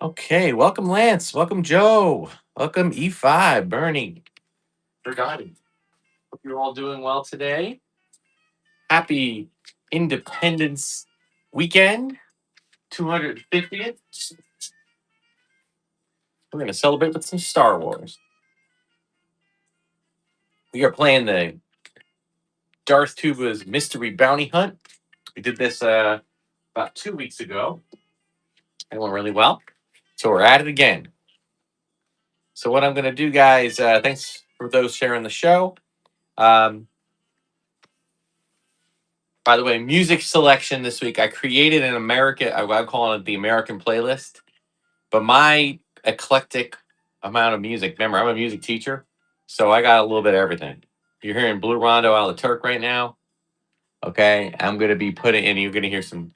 Okay, welcome Lance. Welcome Joe. Welcome E5, Bernie. Forgotten. Hope you're all doing well today. Happy Independence Weekend, 250th. We're going to celebrate with some Star Wars. We are playing the Darth Tuba's Mystery Bounty Hunt. We did this about 2 weeks ago. It went really well. So we're at it again. So what I'm going to do, guys, thanks for those sharing the show. Um, By the way, music selection this week. I created an American, I'm calling it the American playlist. But my eclectic amount of music, remember, I'm a music teacher. So I got a little bit of everything. You're hearing Blue Rondo out of the Turk right now. Okay. I'm going to be putting in, you're going to hear some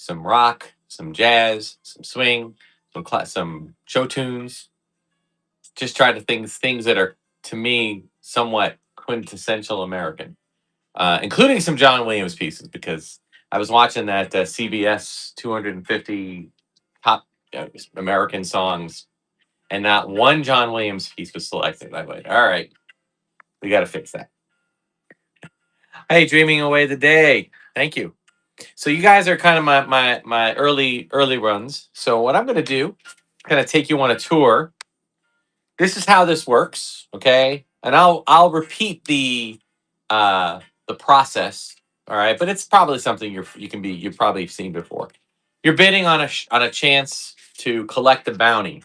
rock, some jazz, some swing, some show tunes. Just try to things that are, to me, somewhat quintessential American. Including some John Williams pieces because I was watching that CBS 250 top American songs, and not one John Williams piece was selected. I went, all right, we got to fix that. Hey, dreaming away the day. Thank you. So you guys are kind of my early runs. So what I'm going to do, kind of take you on a tour. This is how this works, okay? And I'll repeat the process, all right? But it's probably something you've probably seen before. You're bidding on a chance to collect a bounty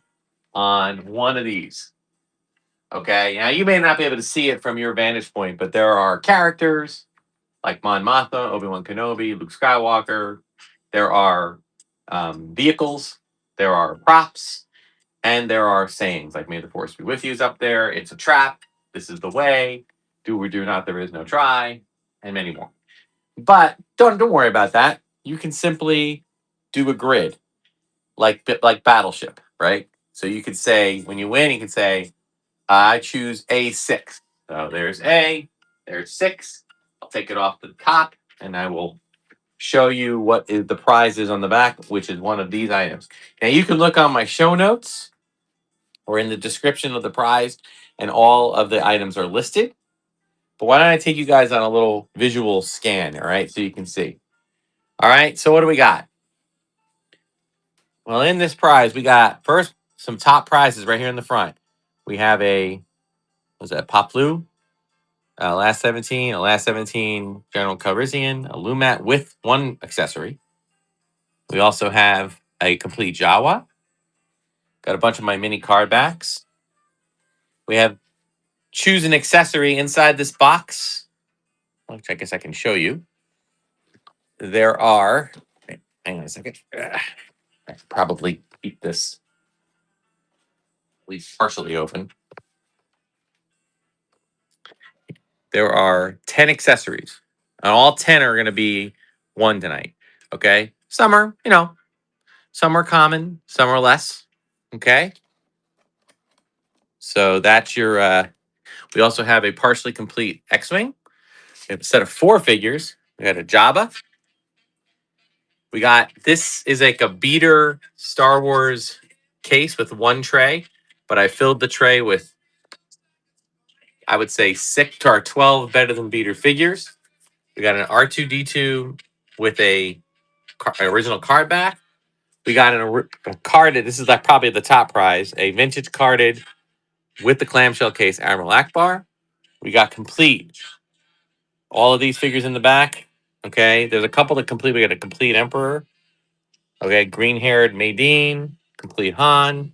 on one of these, okay? Now you may not be able to see it from your vantage point, but there are characters like Mon Mothma, Obi-Wan Kenobi, Luke Skywalker. There are vehicles. There are props. And there are sayings like "May the Force be with you" is up there. It's a trap. This is the way. Do or do not. There is no try, and many more. But don't worry about that. You can simply do a grid like Battleship, right? So you could say when you win, you can say I choose A6. So there's A, there's 6. I'll take it off the top, and I will show you what is the prize is on the back, which is one of these items. Now you can look on my show notes or in the description of the prize, and all of the items are listed. But why don't I take you guys on a little visual scan, all right, so you can see. All right, so what do we got? Well, in this prize, we got first some top prizes right here in the front. We have was that Poplu, a last 17 General Calrissian, a Lumat with one accessory. We also have a complete Jawa. Got a bunch of my mini card backs. We have choose an accessory inside this box, which I guess I can show you. There are, hang on a second. I could probably keep this at least partially open. There are 10 accessories, and all 10 are going to be one tonight. Okay. Some are common, some are less. Okay. So that's your, we also have a partially complete X-Wing. We have a set of 4 figures. We got a Jabba. This is like a beater Star Wars case with one tray, but I filled the tray with, I would say, 6 or 12 better than beater figures. We got an R2D2 with an original card back. We got a carded, this is like probably the top prize, a vintage carded with the clamshell case Admiral Akbar. We got complete all of these figures in the back. Okay, there's a couple that complete. We got a complete Emperor. Okay, green haired Maydeen, complete Han.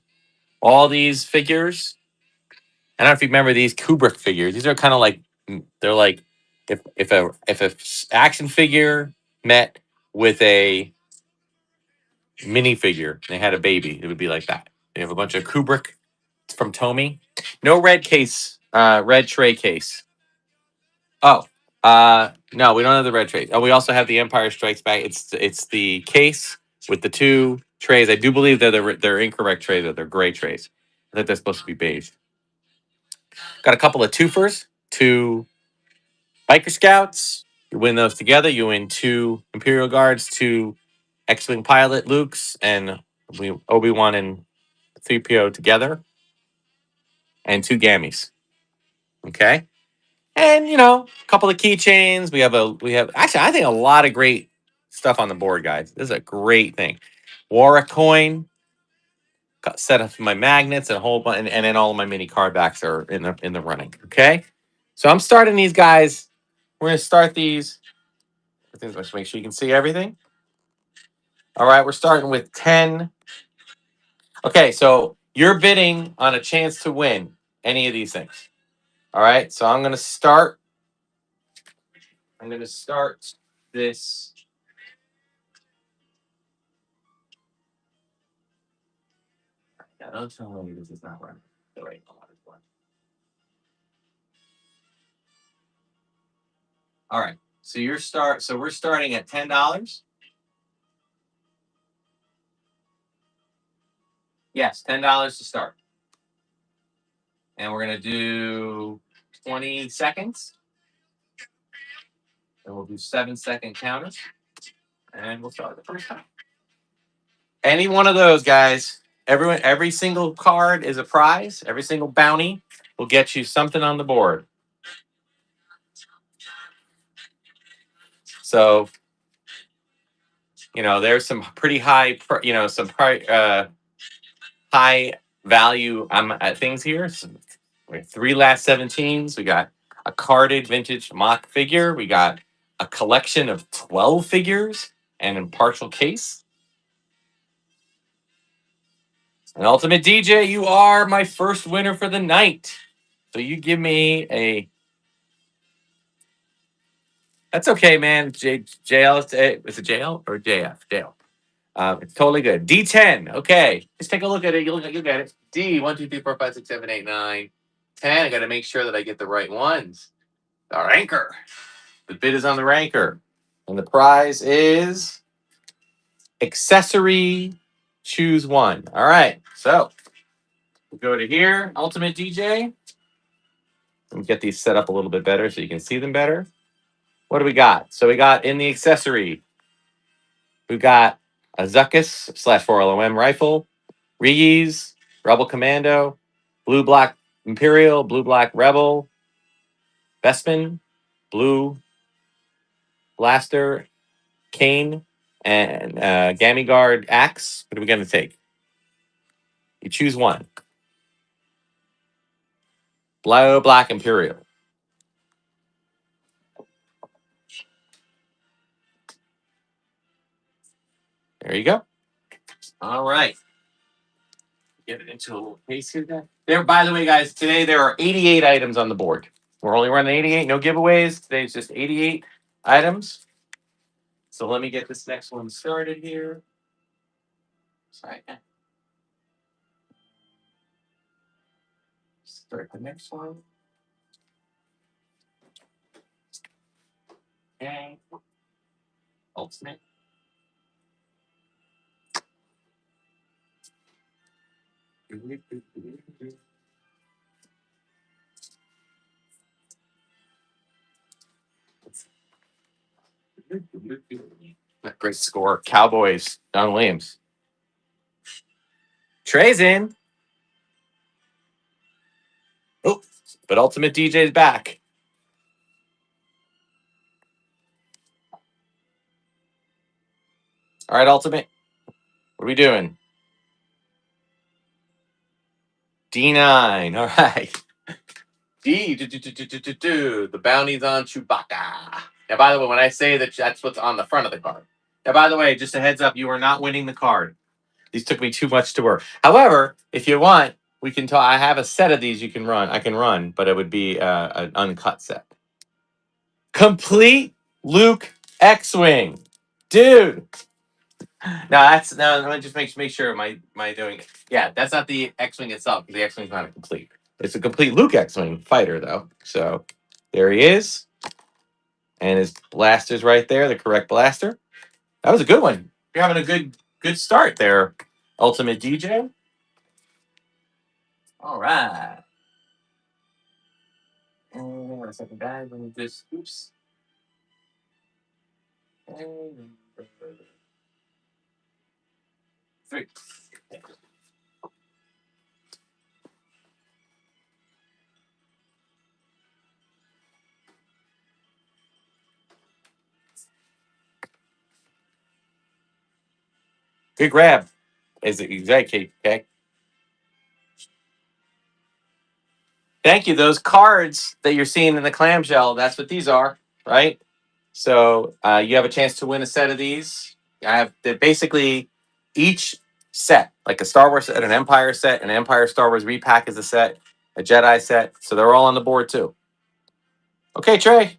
All these figures. I don't know if you remember these Kubrick figures. These are kind of like they're like if a action figure met with a mini figure, they had a baby, it would be like that. They have a bunch of Kubrick from Tomy. No red case, red tray case. Oh, no, we don't have the red tray. Oh, we also have the Empire Strikes Back. It's the case with the 2 trays. I do believe they're incorrect trays. They're gray trays. I think they're supposed to be beige. Got a couple of twofers, 2 biker scouts. You win those together. You win 2 Imperial Guards, 2 X-wing pilot Lukes, and Obi-Wan and 3PO together, and 2 gammies. Okay. And a couple of keychains. We have actually I think a lot of great stuff on the board, guys. This is a great thing. Warwick coin, got set up my magnets and a whole bunch, and then all of my mini card backs are in the running. Okay. So I'm starting these guys. We're gonna start these. Let's make sure you can see everything. All right, we're starting with 10. Okay, so you're bidding on a chance to win any of these things. All right, so I'm gonna start. I'm gonna start this. Yeah, don't tell me this is not running. The right one. All right, so we're starting at $10. Yes, $10 to start, and we're gonna do 20 seconds, and we'll do 7-second counters, and we'll start the first time. Any one of those guys, every single card is a prize. Every single bounty will get you something on the board. So, there's some pretty high, high value things here. So we have 3 last 17s. We got a carded vintage mock figure. We got a collection of 12 figures and a partial case. And Ultimate DJ, you are my first winner for the night. So you give me a. That's okay, man. JL, is it JL or JF? JL. It's totally good. D10. Okay. Just take a look at it. You'll get it. D, 1, 2, 3, 4, 5, 6, 7, 8, 9, 10. I got to make sure that I get the right ones. The ranker. The bid is on the ranker. And the prize is accessory. Choose one. All right. So we'll go to here. Ultimate DJ. Let me get these set up a little bit better so you can see them better. What do we got? So we got in the accessory, we've got a Zuckus /4LOM rifle, Rees, Rebel Commando, Blue Black Imperial, Blue Black Rebel, Bespin, Blue Blaster, Kane, and Gammy Guard Axe. What are we going to take? You choose one. Blue Black Imperial. There you go. All right. Get it into a little case here, guys. By the way, guys, today there are 88 items on the board. We're only running 88, no giveaways. Today's just 88 items. So let me get this next one started here. Sorry. Start the next one. Okay. Ultimate. Great score. Cowboys. Don Williams. Trey's in. Oh, but Ultimate DJ's back. All right, Ultimate. What are we doing? D9. All right. The bounty's on Chewbacca. Now, by the way, when I say that, that's what's on the front of the card. Now, by the way, just a heads up, you are not winning the card. These took me too much to work. However, if you want, we can talk. I have a set of these you can run. I can run, but it would be an uncut set. Complete Luke X-wing, dude. No. Let me just make sure. Am I doing it? Yeah, that's not the X-wing itself. The X-wing's not a complete. It's a complete Luke X-wing fighter, though. So there he is, and his blaster's right there. The correct blaster. That was a good one. You're having a good start there, Ultimate DJ. All right. One second, guys. Let me just oops. Three. Good grab. Is it exactly okay? Thank you. Those cards that you're seeing in the clamshell, that's what these are, right? So you have a chance to win a set of these. I have basically each set, like a Star Wars set, an Empire Star Wars repack is a set, a Jedi set. So they're all on the board too. Okay, Trey.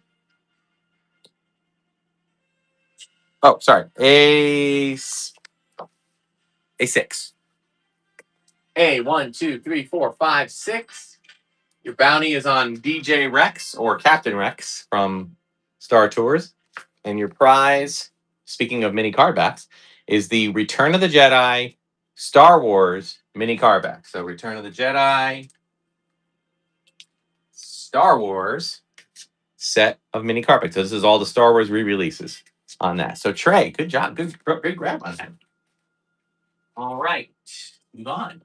Oh, sorry. A6. A 1, 2, 3, 4, 5, 6. Your bounty is on DJ Rex or Captain Rex from Star Tours. And your prize, speaking of mini card backs, is the Return of the Jedi Star Wars mini card back. So Return of the Jedi Star Wars set of mini card backs. So this is all the Star Wars re-releases on that. So Trey, good job. Good grab on that. All right. Move on.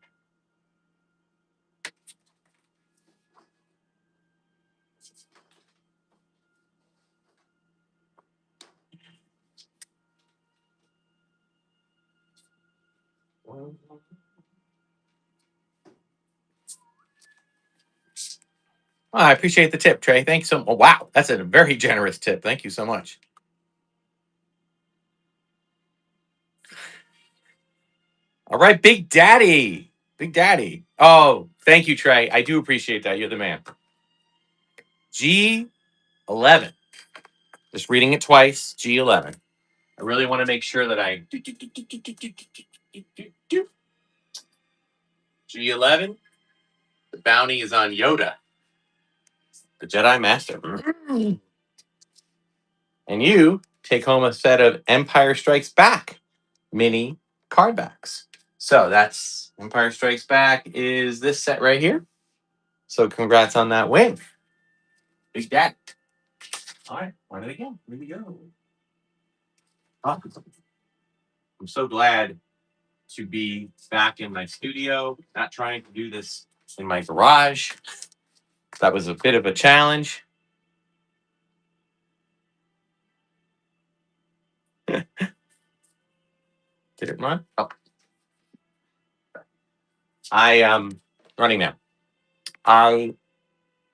Oh, I appreciate the tip, Trey. Thanks so much. Oh, wow, that's a very generous tip. Thank you so much. All right, Big Daddy. Big Daddy. Oh, thank you, Trey. I do appreciate that. You're the man. G11. Just reading it twice. G11. I really want to make sure that I. G11. The bounty is on Yoda, the Jedi Master. And you take home a set of Empire Strikes Back mini card backs. So that's Empire Strikes Back is this set right here. So congrats on that win. Big Daddy. All right, run it again. Here we go. Awesome. I'm so glad to be back in my studio, not trying to do this in my garage. That was a bit of a challenge. Did it run? Oh. Running now. I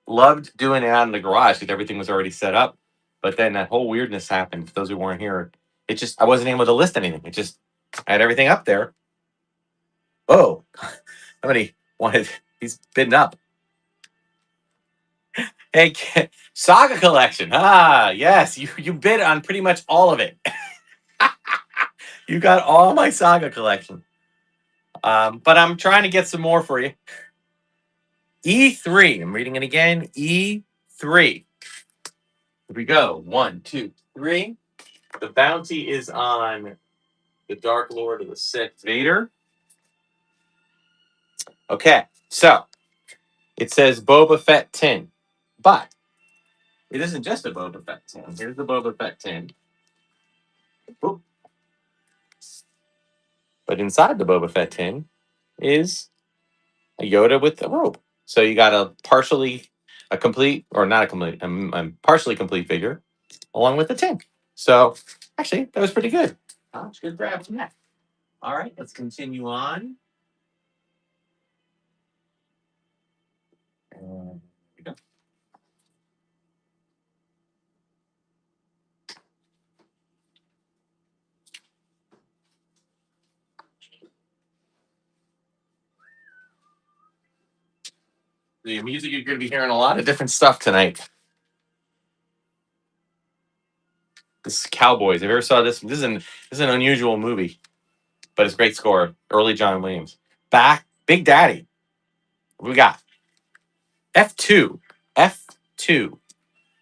loved doing it out in the garage because everything was already set up. But then that whole weirdness happened. For those who weren't here, I wasn't able to list anything. I had everything up there. Oh, somebody wanted, he's bidding up. Hey, Saga Collection. Ah, yes, you bid on pretty much all of it. You got all my Saga Collection. But I'm trying to get some more for you. E3. I'm reading it again. E3. Here we go. 1, 2, 3. The bounty is on the Dark Lord of the Sith, Vader. Okay, so it says Boba Fett tin, but it isn't just a Boba Fett tin. Here's the Boba Fett tin. Oop. But inside the Boba Fett tin is a Yoda with a robe. So you got a complete, or not a complete, partially complete figure along with the tin. So actually, that was pretty good. Good grab from that. All right, let's continue on. Here we go. The music, you're going to be hearing a lot of different stuff tonight. This is Cowboys. Have you ever saw this? This is an unusual movie, but it's a great score. Early John Williams. Back, Big Daddy. What we got? F2, F2,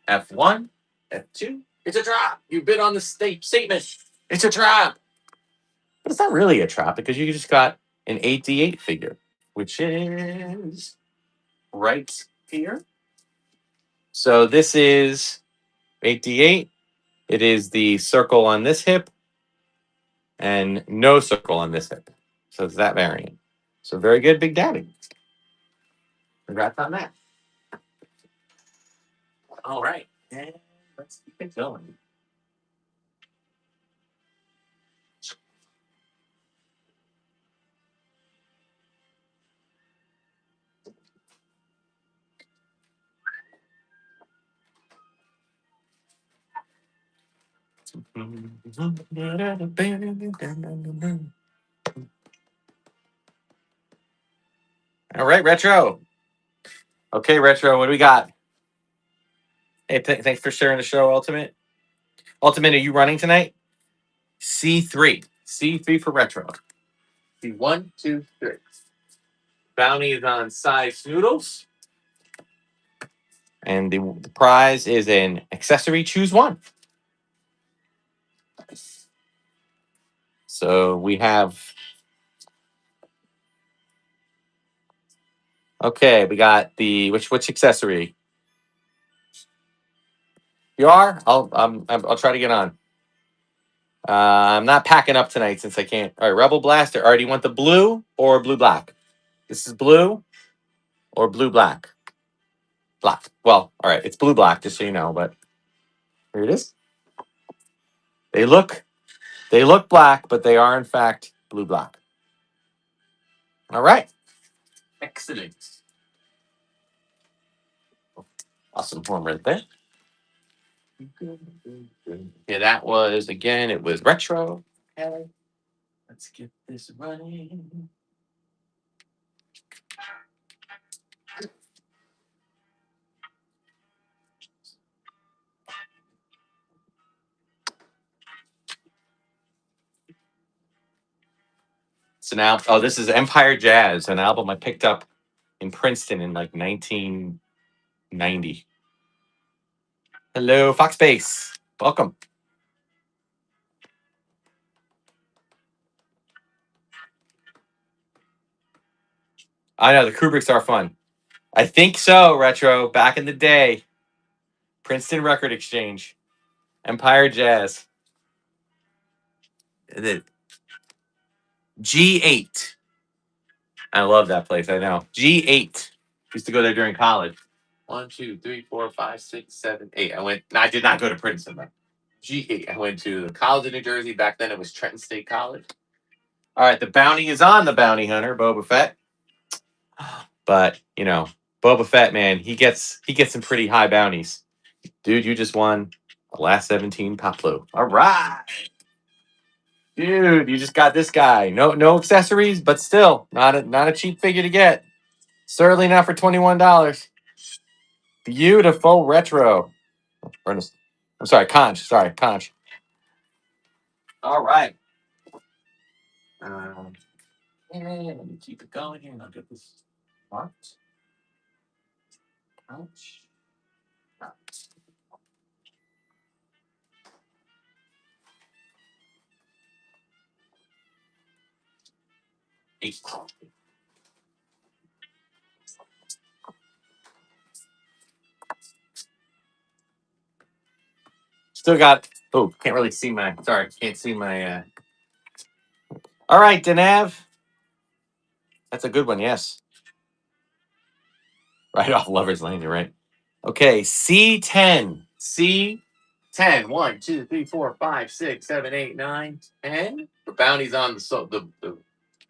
F1, F2. It's a trap. You bid on the statement. It's a trap. But it's not really a trap because you just got an 8D8 figure, which is right here. So this is 8D8. It is the circle on this hip and no circle on this hip. So it's that variant. So very good, Big Daddy. Congrats on that. All right. And let's keep it going. All right, Retro. Okay, Retro, what do we got? Hey, thanks for sharing the show, Ultimate. Ultimate, are you running tonight? C3. C3 for Retro. C1, 2, 3. Bounty is on size noodles. And the prize is an accessory. Choose one. So we have. Okay, we got the which accessory? You are? I'll try to get on. I'm not packing up tonight since I can't. All right, Rebel Blaster. All right, do you want the blue or blue black? This is blue or blue black. Black. Well, all right, it's blue black, just so you know. But here it is. They look black, but they are in fact blue black. All right. Excellent. Awesome form right there. Yeah, that was again. It was retro. Okay. Let's get this running. It's an album. Oh, this is Empire Jazz, an album I picked up in Princeton in like 1990. Hello, Foxbase. Welcome. I know the Kubricks are fun. I think so, Retro. Back in the day, Princeton Record Exchange, Empire Jazz. The G8. I love that place. I know. G8. Used to go there during college. 1, 2, 3, 4, 5, 6, 7, 8. I went. No, I did not go to Princeton. Though. G8. I went to the College of New Jersey. Back then, it was Trenton State College. All right, the bounty is on the bounty hunter, Boba Fett. But you know, Boba Fett, man, he gets some pretty high bounties. Dude, you just won the last 17 Poplo. All right. Dude, you just got this guy. No accessories, but still not a cheap figure to get. Certainly not for $21. Beautiful retro. I'm sorry, conch. Sorry, conch. All right. And let me keep it going here, and I'll get this marked. Conch. Eight. Still got. Oh, can't really see my. Sorry, can't see my. All right, Denav. That's a good one. Yes. Right off Lover's Lane. You're right. Okay, C10. C10. 1, 2, 3, 4, 5, 6, 7, 8, 9, 10. The bounty's on the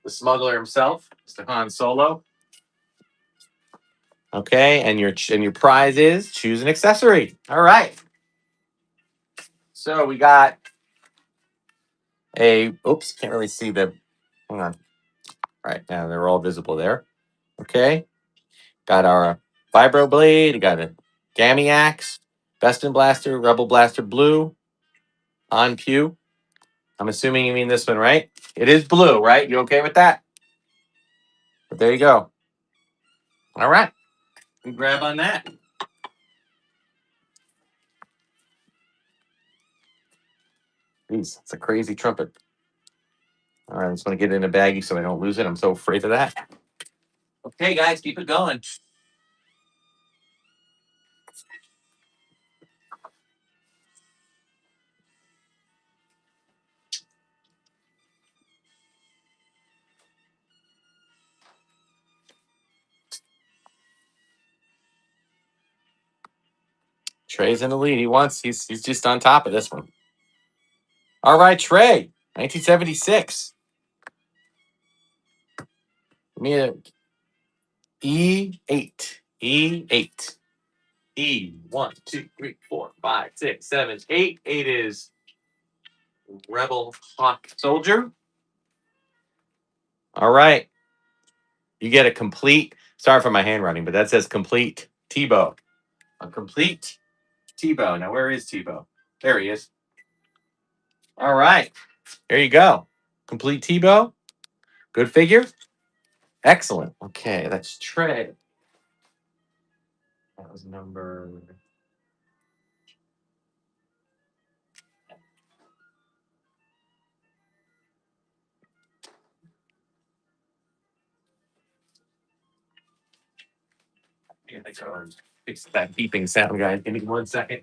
smuggler himself, Mr. Han Solo. Okay, and your prize is choose an accessory. All right. So we got a. Oops, can't really see the. Hang on. All right, now they're all visible there. Okay, got our vibro blade. Got a gammy axe, Bestin blaster, rebel blaster blue, on cue. I'm assuming you mean this one, right? It is blue, right? You okay with that? But there you go. All right, we grab on that. Jeez, it's a crazy trumpet. All right, I just want to get it in a baggie so I don't lose it. I'm so afraid of that. Okay, guys, keep it going. Trey's in the lead. He's just on top of this one. All right, Trey, 1976. Give me a E8. E8. E 1, 2, 3, 4, 5, 6, 7, 8. 8 is Rebel Hawk Soldier. All right. You get a complete, sorry for my handwriting, but that says complete Tebow. A complete Tebow. Now, where is Tebow? There he is. All right. There you go. Complete Tebow. Good figure. Excellent. Okay, that's Trey. That was number. Yeah, thanks for fix that beeping sound, guys. Give me 1 second.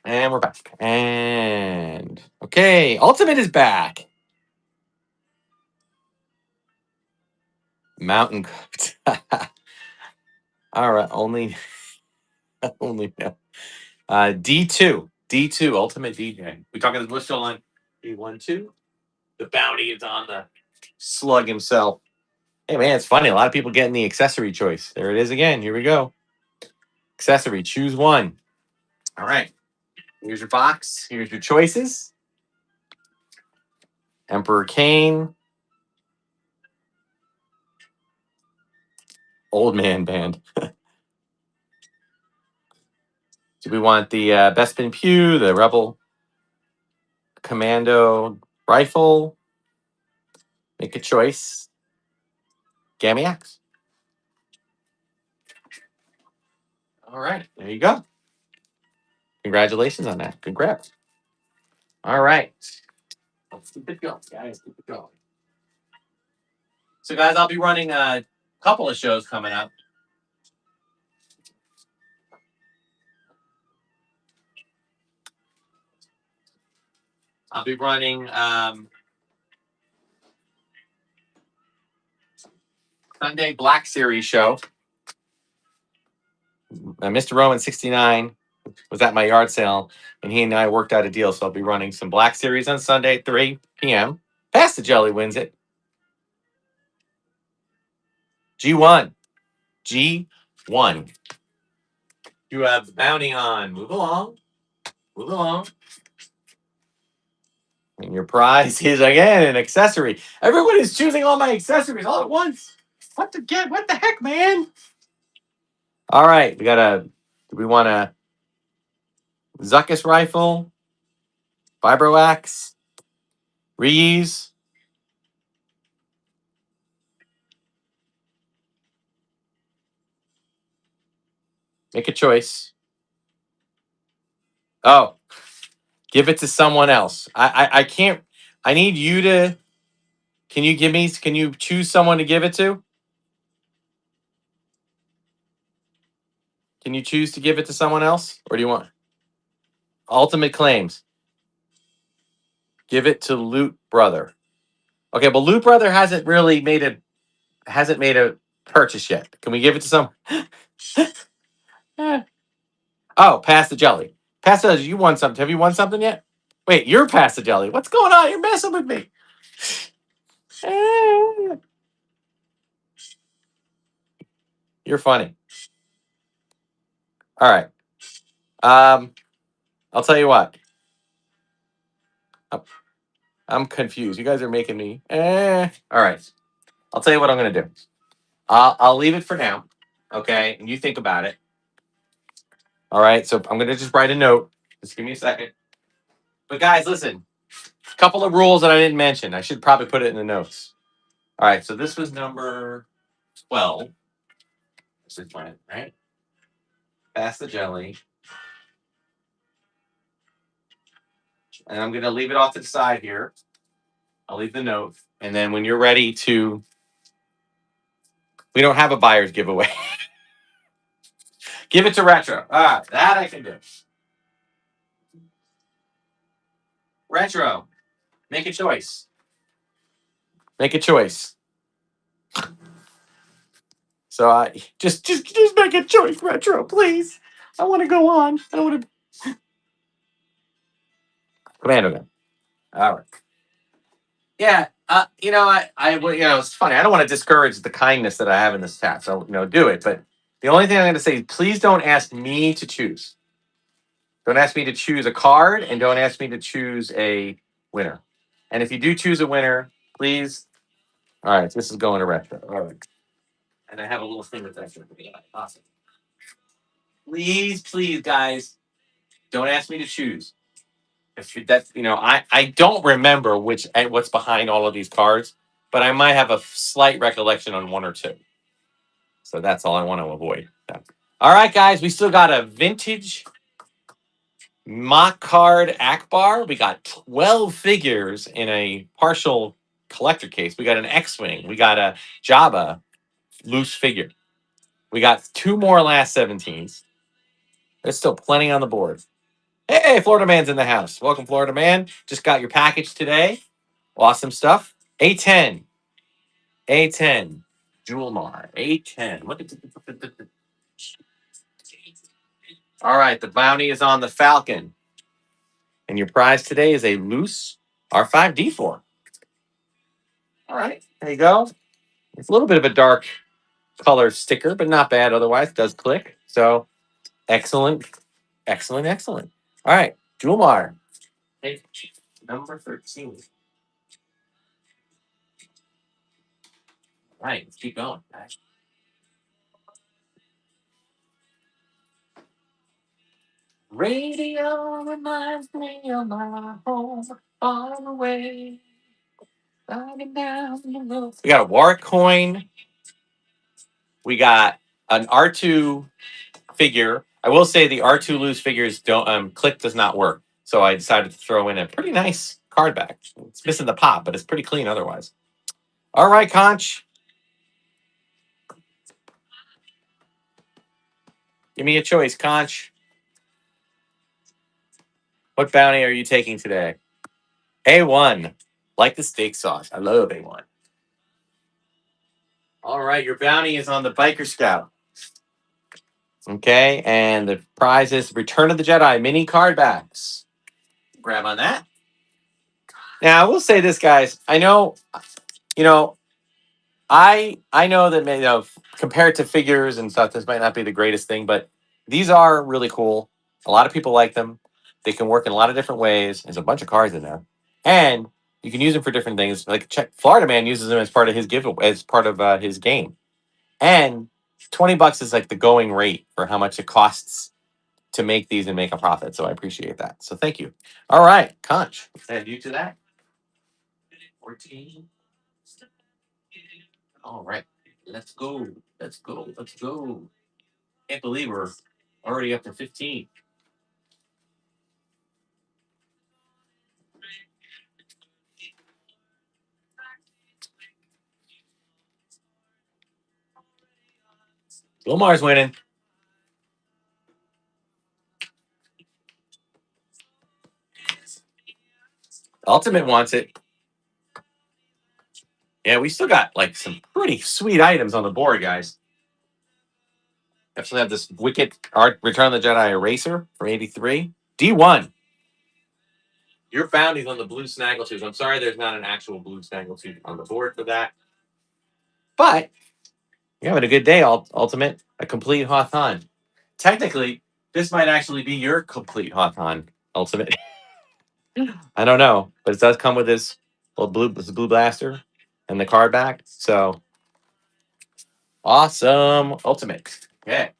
And we're back. And okay, Ultimate is back. Mountain Goat. All right, only D2 Ultimate DJ. We talking we're still on D1 2. The bounty is on the slug himself. Hey man, it's funny. A lot of people getting the accessory choice. There it is again. Here we go. Accessory, choose one. All right. Here's your box. Here's your choices. Emperor Kane. Old Man Band. Do we want the Bespin Pew, the Rebel Commando Rifle? Make a choice. Gamiax. All right. There you go. Congratulations on that. Good grab. All right. Let's keep it going, guys. Keep it going. So, guys, I'll be running a couple of shows coming up. I'll be running Sunday Black Series show. Mr. Roman 69 was at my yard sale, and he and I worked out a deal. So I'll be running some Black Series on Sunday at 3 p.m. Pass the Jelly wins it. G1. G1. You have the bounty on. Move along. Move along. And your prize is again an accessory. Everyone is choosing all my accessories all at once. What the heck, man? All right, do we want a Zuckus rifle, vibro axe, reuse? Make a choice. Oh, give it to someone else. I can't. I need you to. Can you choose someone to give it to? Can you choose to give it to someone else? Or do you want ultimate claims? Give it to Loot Brother. Okay, but Loot Brother hasn't made a purchase yet. Can we give it to some? Eh. Oh, pass the jelly. Pass the jelly. You won something. Have you won something yet? Wait, you're past the jelly. What's going on? You're messing with me. Eh. You're funny. All right. I'll tell you what. I'm confused. You guys are making me. All right. I'll tell you what I'm gonna do. I'll leave it for now. Okay, and you think about it. All right. So I'm gonna just write a note. Just give me a second. But guys, listen. A couple of rules that I didn't mention. I should probably put it in the notes. All right. So this was number 12. This is Brent, right? Pass the jelly. And I'm gonna leave it off to the side here. I'll leave the note. And then when you're ready to, we don't have a buyer's giveaway. Give it to Retro. That I can do. Retro, make a choice. Make a choice. So just make a choice, Retro, please. I want to go on. I don't want to. Commando gun. All right. Yeah, It's funny. I don't want to discourage the kindness that I have in this chat, so do it. But the only thing I'm going to say is, please don't ask me to choose. Don't ask me to choose a card, and don't ask me to choose a winner. And if you do choose a winner, please. All right, this is going to retro. All right, and I have a little thing with that. Awesome. Please, guys, don't ask me to choose. I don't remember what's behind all of these cards, but I might have a slight recollection on one or two. So that's all I want to avoid. All right, guys, we still got a vintage mock card Akbar. We got 12 figures in a partial collector case. We got an X-Wing. We got a Jabba loose figure. We got two more last 17s. There's still plenty on the board. Hey, Florida Man's in the house. Welcome, Florida Man. Just got your package today. Awesome stuff. A10. A10. Jewelmar. A10. All right, the bounty is on the Falcon. And your prize today is a loose R5D4. All right, there you go. It's a little bit of a dark color sticker, but not bad otherwise. It does click. So excellent, excellent, excellent. All right, Jewelmar. Hey, number 13. All right, let's keep going, guys. Radio reminds me of my home far away. Down we got a Warwick coin. We got an R2 figure. I will say the R2 loose figures don't click does not work. So I decided to throw in a pretty nice card back. It's missing the pop, but it's pretty clean otherwise. All right, Conch. Give me a choice, Conch. What bounty are you taking today? A1. Like the steak sauce. I love A1. All right, your bounty is on the Biker Scout. Okay, and the prize is Return of the Jedi mini card backs. Grab on that. Now, I will say this, guys. I know, I know that compared to figures and stuff, this might not be the greatest thing, but these are really cool. A lot of people like them. They can work in a lot of different ways. There's a bunch of cards in there, and you can use them for different things. Like Florida Man uses them as part of his giveaway, as part of his game, and $20 is like the going rate for how much it costs to make these and make a profit. So I appreciate that. So thank you. All right, Conch. Add you to that. 14. All right. Let's go. Let's go. Let's go. Can't believe we're already up to 15. Lomar's winning. Ultimate wants it. Yeah, we still got like some pretty sweet items on the board, guys. Definitely have this Wicked Art Return of the Jedi Eraser for 83. D1. Your bounty's on the blue snaggletooth. I'm sorry there's not an actual blue snaggletooth on the board for that. But you're having a good day, Ultimate. A complete Hawthorne. Technically, this might actually be your complete Hawthorne, Ultimate. I don't know, but it does come with this little blue blaster and the card back. So awesome, Ultimate. Okay,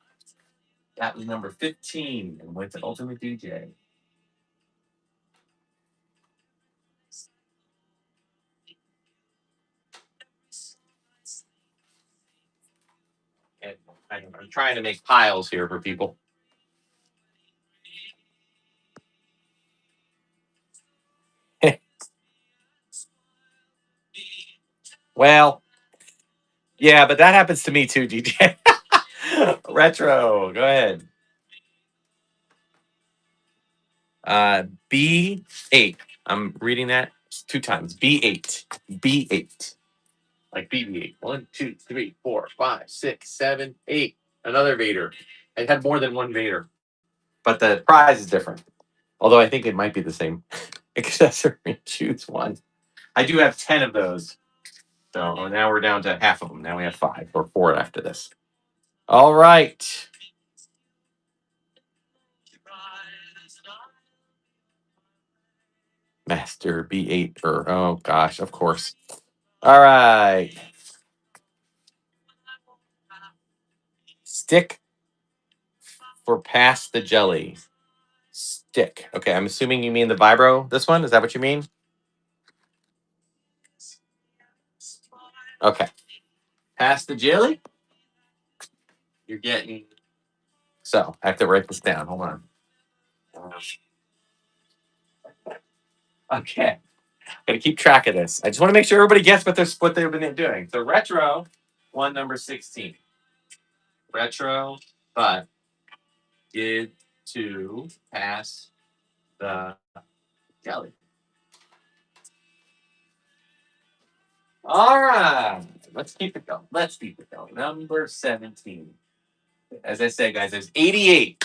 that was number 15 and went to Ultimate DJ. And I'm trying to make piles here for people. Well, yeah, but that happens to me too, DJ. Retro, go ahead. B8. I'm reading that 2 times. B8. B8. Like BB-8. 1, 2, 3, 4, 5, 6, 7, 8. Another Vader. It had more than one Vader. But the prize is different. Although I think it might be the same accessory. Choose one. I do have 10 of those. So now we're down to half of them. Now we have 5 or 4 after this. All right. Master B8 or oh gosh, of course. All right. Stick for pass the jelly. Stick. Okay, I'm assuming you mean the vibro. This one? Is that what you mean? Okay. Pass the jelly. You're getting. So I have to write this down. Hold on. Okay. Gotta keep track of this. I just want to make sure everybody gets what they've been doing. So retro, one number 16. Retro, but did to pass the jelly. All right. Let's keep it going. Let's keep it going. Number 17. As I said, guys, there's 88.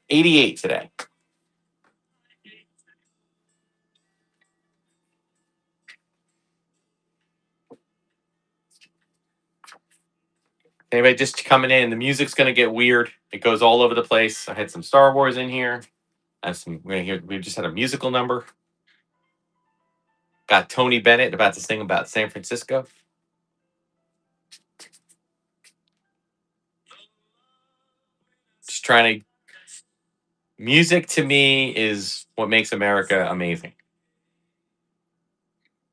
88 today. Anybody just coming in, the music's gonna get weird. It goes all over the place. I had some Star Wars in here. We're gonna hear. We just had a musical number. Got Tony Bennett about to sing about San Francisco. Just trying to. Music to me is what makes America amazing.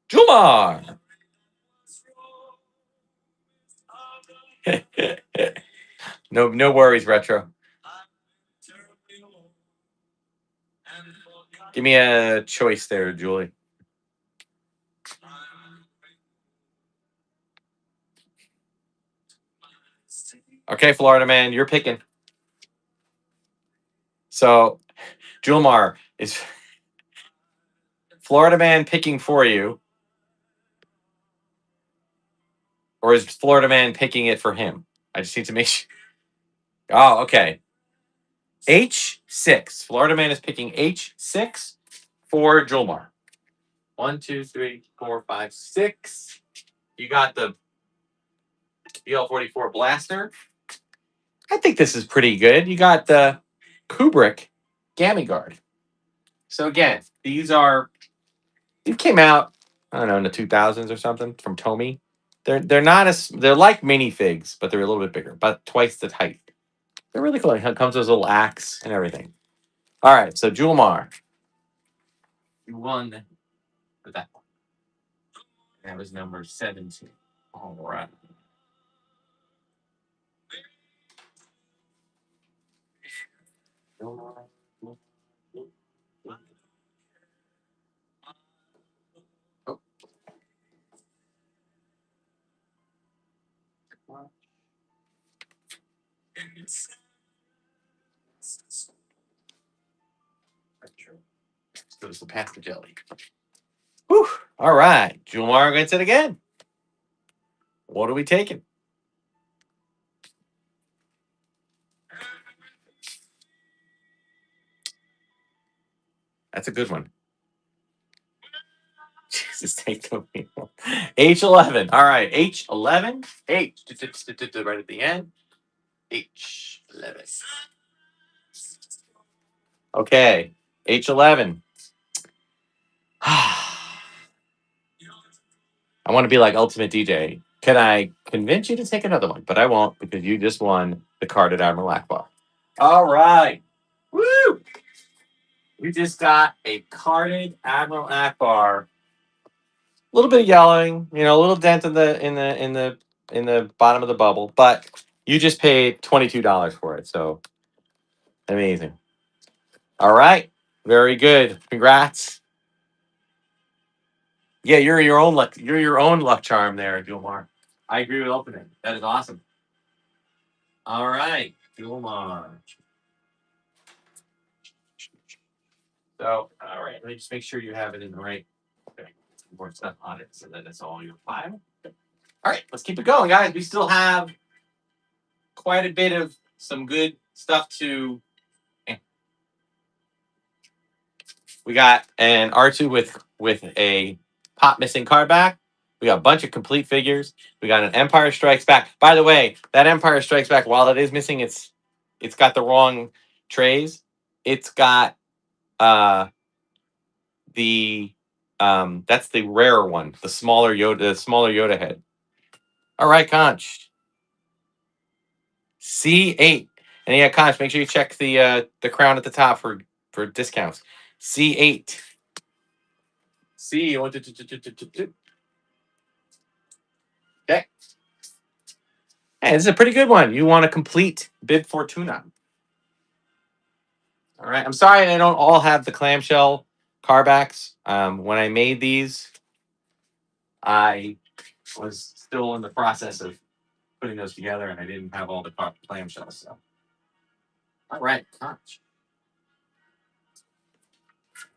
Jumar. No worries, retro. Give me a choice there, Julie. Okay, Florida man, you're picking. So, Julmar, is Florida man picking for you, or is Florida man picking it for him? I just need to make sure. Oh, okay. H6. Florida man is picking H6 for Julmar. 1, 2, 3, 4, 5, 6. You got the BL-44 blaster. I think this is pretty good. You got the Kubrick Gammy Guard. So again, these came out, I don't know, in the 2000s or something from Tomy. They're not they're like minifigs, but they're a little bit bigger, about twice the height. They're really cool. It comes with a little axe and everything. All right, so Julmar, you won with that one. That was number 17. All right. Oh. So it's the pasta jelly. Whew. All right. Julmar gets it again. What are we taking? That's a good one. Jesus, take the wheel. H11. All right. H11. H. Right at the end. H11. Okay. H11. I want to be like Ultimate DJ. Can I convince you to take another one? But I won't because you just won the carded Admiral Akbar. All right. Woo! We just got a carded Admiral Akbar. A little bit of yellowing, a little dent in the bottom of the bubble, but you just paid $22 for it. So amazing. All right. Very good. Congrats. Yeah, you're your own luck. You're your own luck charm there, Gilmar. I agree with opening. That is awesome. All right, Gilmar. So, all right, let me just make sure you have it in the right. Okay, more stuff on it, so that it's all your file. All right, let's keep it going, guys. We still have quite a bit of some good stuff to. We got an R2 with a Pop missing card back. We got a bunch of complete figures. We got an Empire Strikes Back. By the way, that Empire Strikes Back, while it is missing, it's got the wrong trays. It's got the that's the rarer one, the smaller Yoda head. All right, Conch. C8. And yeah, Conch, make sure you check the crown at the top for discounts. C8. C. Okay. Hey, this is a pretty good one. You want a complete Bib Fortuna. All right. I'm sorry they don't all have the clamshell carbacks. When I made these, I was still in the process of putting those together, and I didn't have all the clamshells. So, all right, Conch.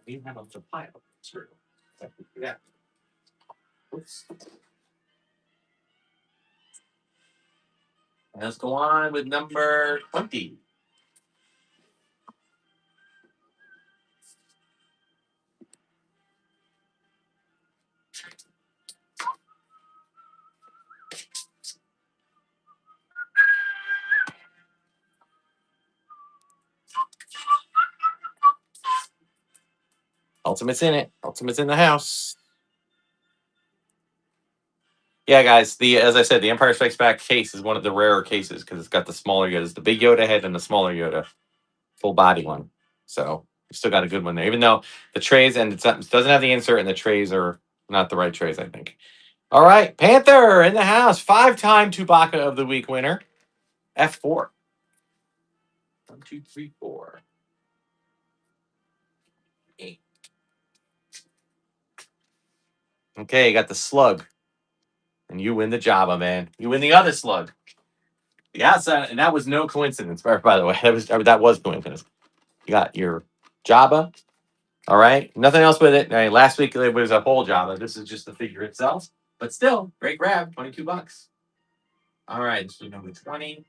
We have a supply of material. Yeah. Oops. Let's go on with number 20. Ultimate's in it. Ultimate's in the house. Yeah, guys. As I said, the Empire Strikes Back case is one of the rarer cases because it's got the smaller Yodas, the big Yoda head and the smaller Yoda, full body one. So we still got a good one there, even though the trays and it doesn't have the insert and the trays are not the right trays, I think. All right, Panther in the house, 5-time Chewbacca of the week winner, F4. 1, 2, 3, 4. 8. Okay, you got the slug. And you win the Jabba, man. You win the other slug. The outside, and that was no coincidence, by the way. That was coincidence. You got your Jabba. All right. Nothing else with it. Last week it was a whole Jabba. This is just the figure itself. But still, great grab. $22. All right. This is number 20.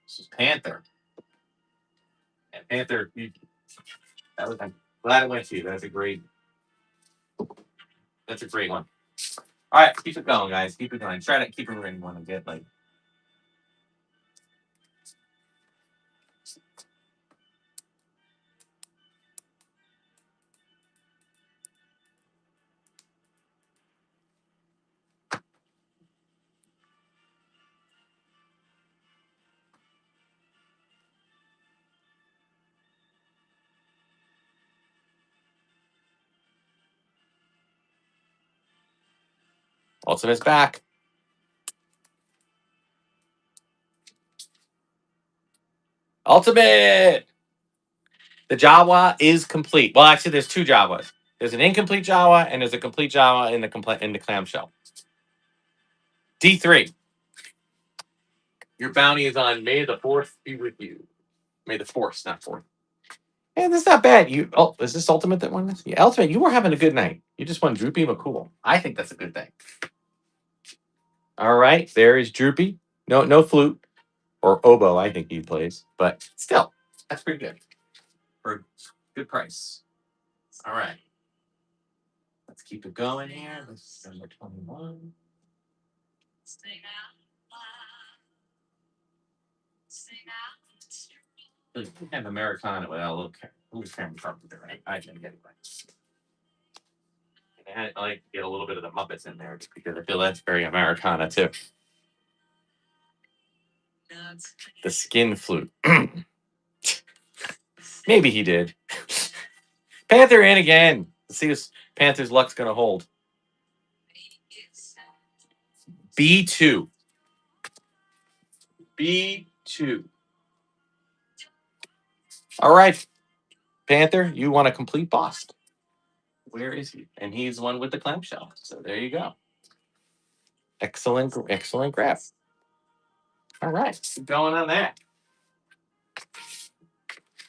This is Panther. And Panther, I'm glad it went to you. That's a great one. All right, keep it going, guys. Keep it going. Try to keep it in one and get like. Ultimate's back. Ultimate. The Jawa is complete. Well, actually, there's two Jawas. There's an incomplete Jawa and there's a complete Jawa in the clamshell. D3. Your bounty is on May the 4th be with you. May the 4th, not 4th. Hey, that's not bad. Is this Ultimate that won this? Yeah, Ultimate, you were having a good night. You just won Droopy McCool. I think that's a good thing. All right, there is Droopy. No flute or oboe. I think he plays, but still, that's pretty good for a good price. All right, let's keep it going here. This is number 21. We have Americana without a little Cameron Carpenter, right? I didn't get it right. And I like to get a little bit of the Muppets in there just because I feel that's very Americana too. The skin flute. Maybe he did. Panther in again. Let's see if Panther's luck's going to hold. B2. B2. All right, Panther, you want a complete boss. Where is he? And he's one with the clamshell. So there you go. Excellent grab. All right, keep going on that.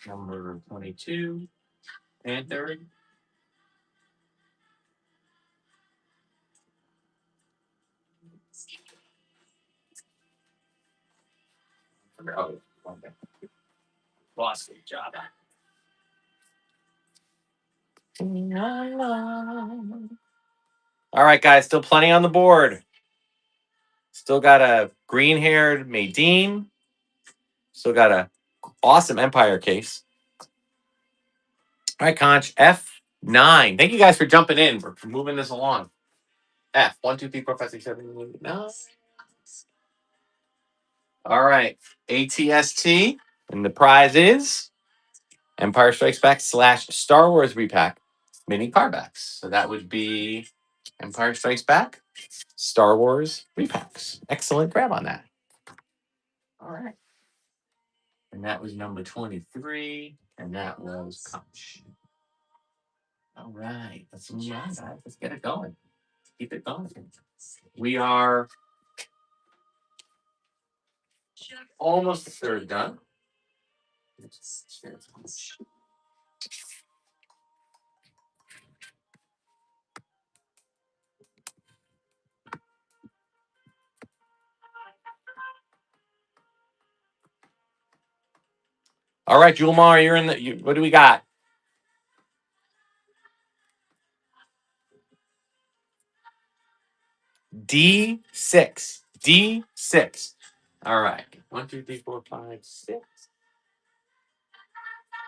Number 22, Panther. Oh, okay. Boss, good job. All right, guys, still plenty on the board. Still got a green-haired Maydeen. Still got a awesome Empire case. All right, Conch, F9. Thank you guys for jumping in. We're moving this along. F, 1, 2, 3, 4, 5, 6, 7, 8, 9. All right, ATST. And the prize is Empire Strikes Back / Star Wars repack mini carbacks. So that would be Empire Strikes Back, Star Wars repacks. Excellent grab on that. All right. And that was number 23. And that was Conch. All right. Let's move on, guys. Let's get it going. Keep it going. We are almost a third done. All right, Julmar, you're in the. What do we got? D6. D6. All right. 1, 2, 3, 4, 5, 6.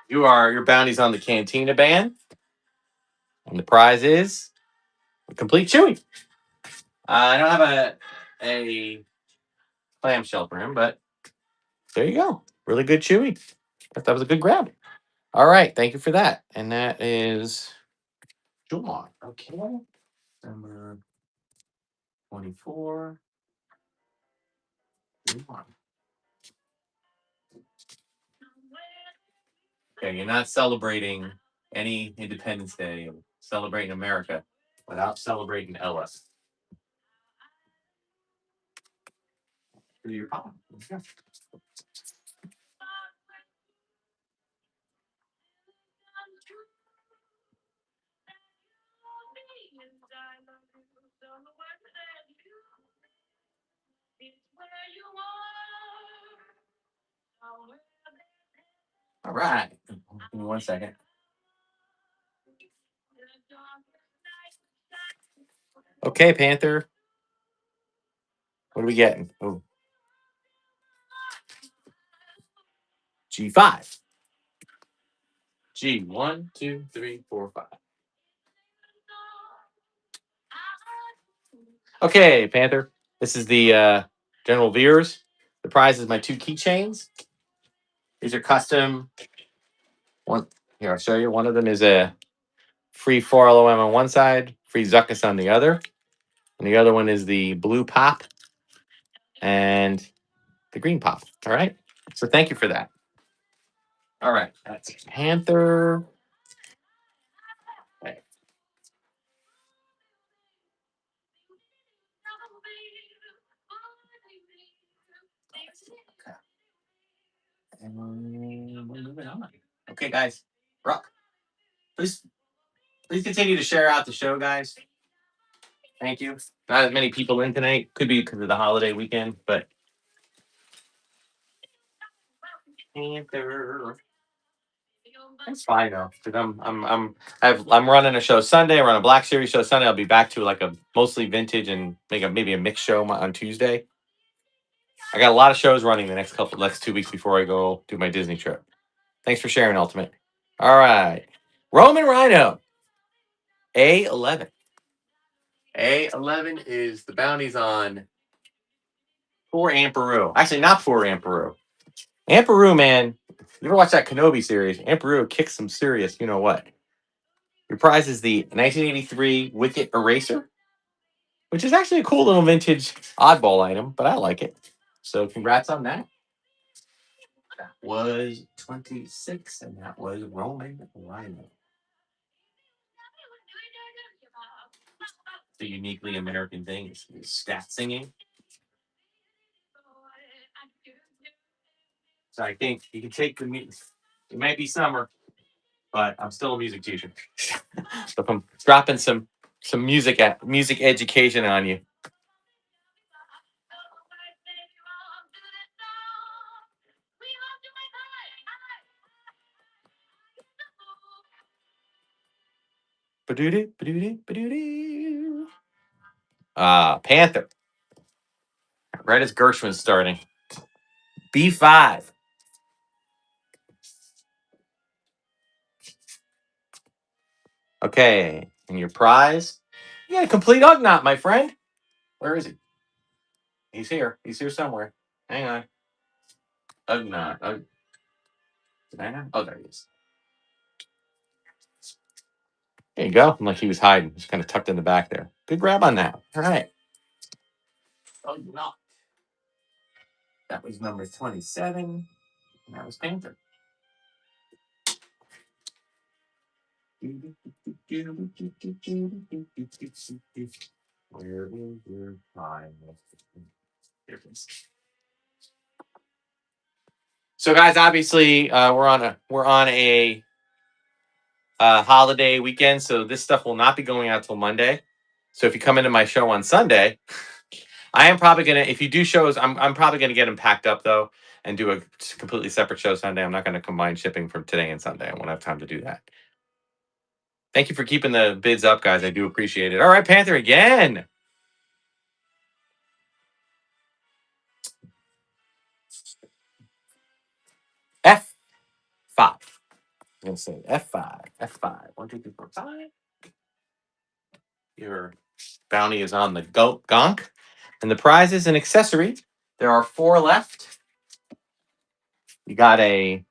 Your bounty's on the Cantina band. And the prize is a complete Chewy. I don't have a clamshell for him, but there you go. Really good Chewy. That was a good grab. All right. Thank you for that. And that is Julmar. Okay. Number 24. Julmar. Okay, you're not celebrating any Independence Day. You're celebrating America without celebrating Ellis. Do your pop. Yeah. All right. Give me 1 second. Okay, Panther. What are we getting? Oh, G5. G, 1, 2, 3, 4, 5. Okay, Panther. This is the General Veers. The prize is my 2 keychains. These are custom. One here, I'll show you. One of them is a free 4LOM on one side, free Zuckus on the other. And the other one is the blue pop and the green pop. All right. So thank you for that. All right. That's Panther. Okay. And we're moving on. Okay, guys. Rock. Please continue to share out the show, guys. Thank you. Not as many people in tonight. Could be because of the holiday weekend, but Panther. It's fine though, because I'm running a show Sunday. I run a Black Series show Sunday. I'll be back to like a mostly vintage and maybe a mixed show on Tuesday. I got a lot of shows running the next 2 weeks before I go do my Disney trip. Thanks for sharing, Ultimate. All right, Roman Rhino, A11. A11 is the bounties on poor Amperu. Actually, not poor Amperu. Amperu, man. You ever watch that Kenobi series? Amperu kicks some serious. You know what? Your prize is the 1983 Wicket Eraser, which is actually a cool little vintage oddball item, but I like it. So congrats on that. That was 26, and that was Roman Rhino. The uniquely American thing is stat singing. So I think you can take the music. It might be summer, but I'm still a music teacher. So if I'm dropping some music education on you. Ba-doo-doo, ba-doo-doo, ba-doo-doo. Panther. Right as Gershwin's starting. B5. Okay. And your prize? You got a complete Ugnaught, my friend. Where is he? He's here. He's here somewhere. Hang on. Ugnaught. Did I know? Oh, there he is. There you go. Like he was hiding. He's kind of tucked in the back there. Good grab on that. All right. Ugnaught. That was number 27. And that was Panther. Where is your prize? Here it is. So, guys, obviously, we're on a holiday weekend, so this stuff will not be going out till Monday. So, if you come into my show on Sunday, I am probably gonna. If you do shows, I'm probably gonna get them packed up though, and do a completely separate show Sunday. I'm not gonna combine shipping from today and Sunday. I won't have time to do that. Thank you for keeping the bids up, guys. I do appreciate it. All right, Panther again. F5. I'm gonna say F5. F5. 1, 2, 3, 4, 5. Your bounty is on the gonk. And the prize is an accessory. There are 4 left. You got a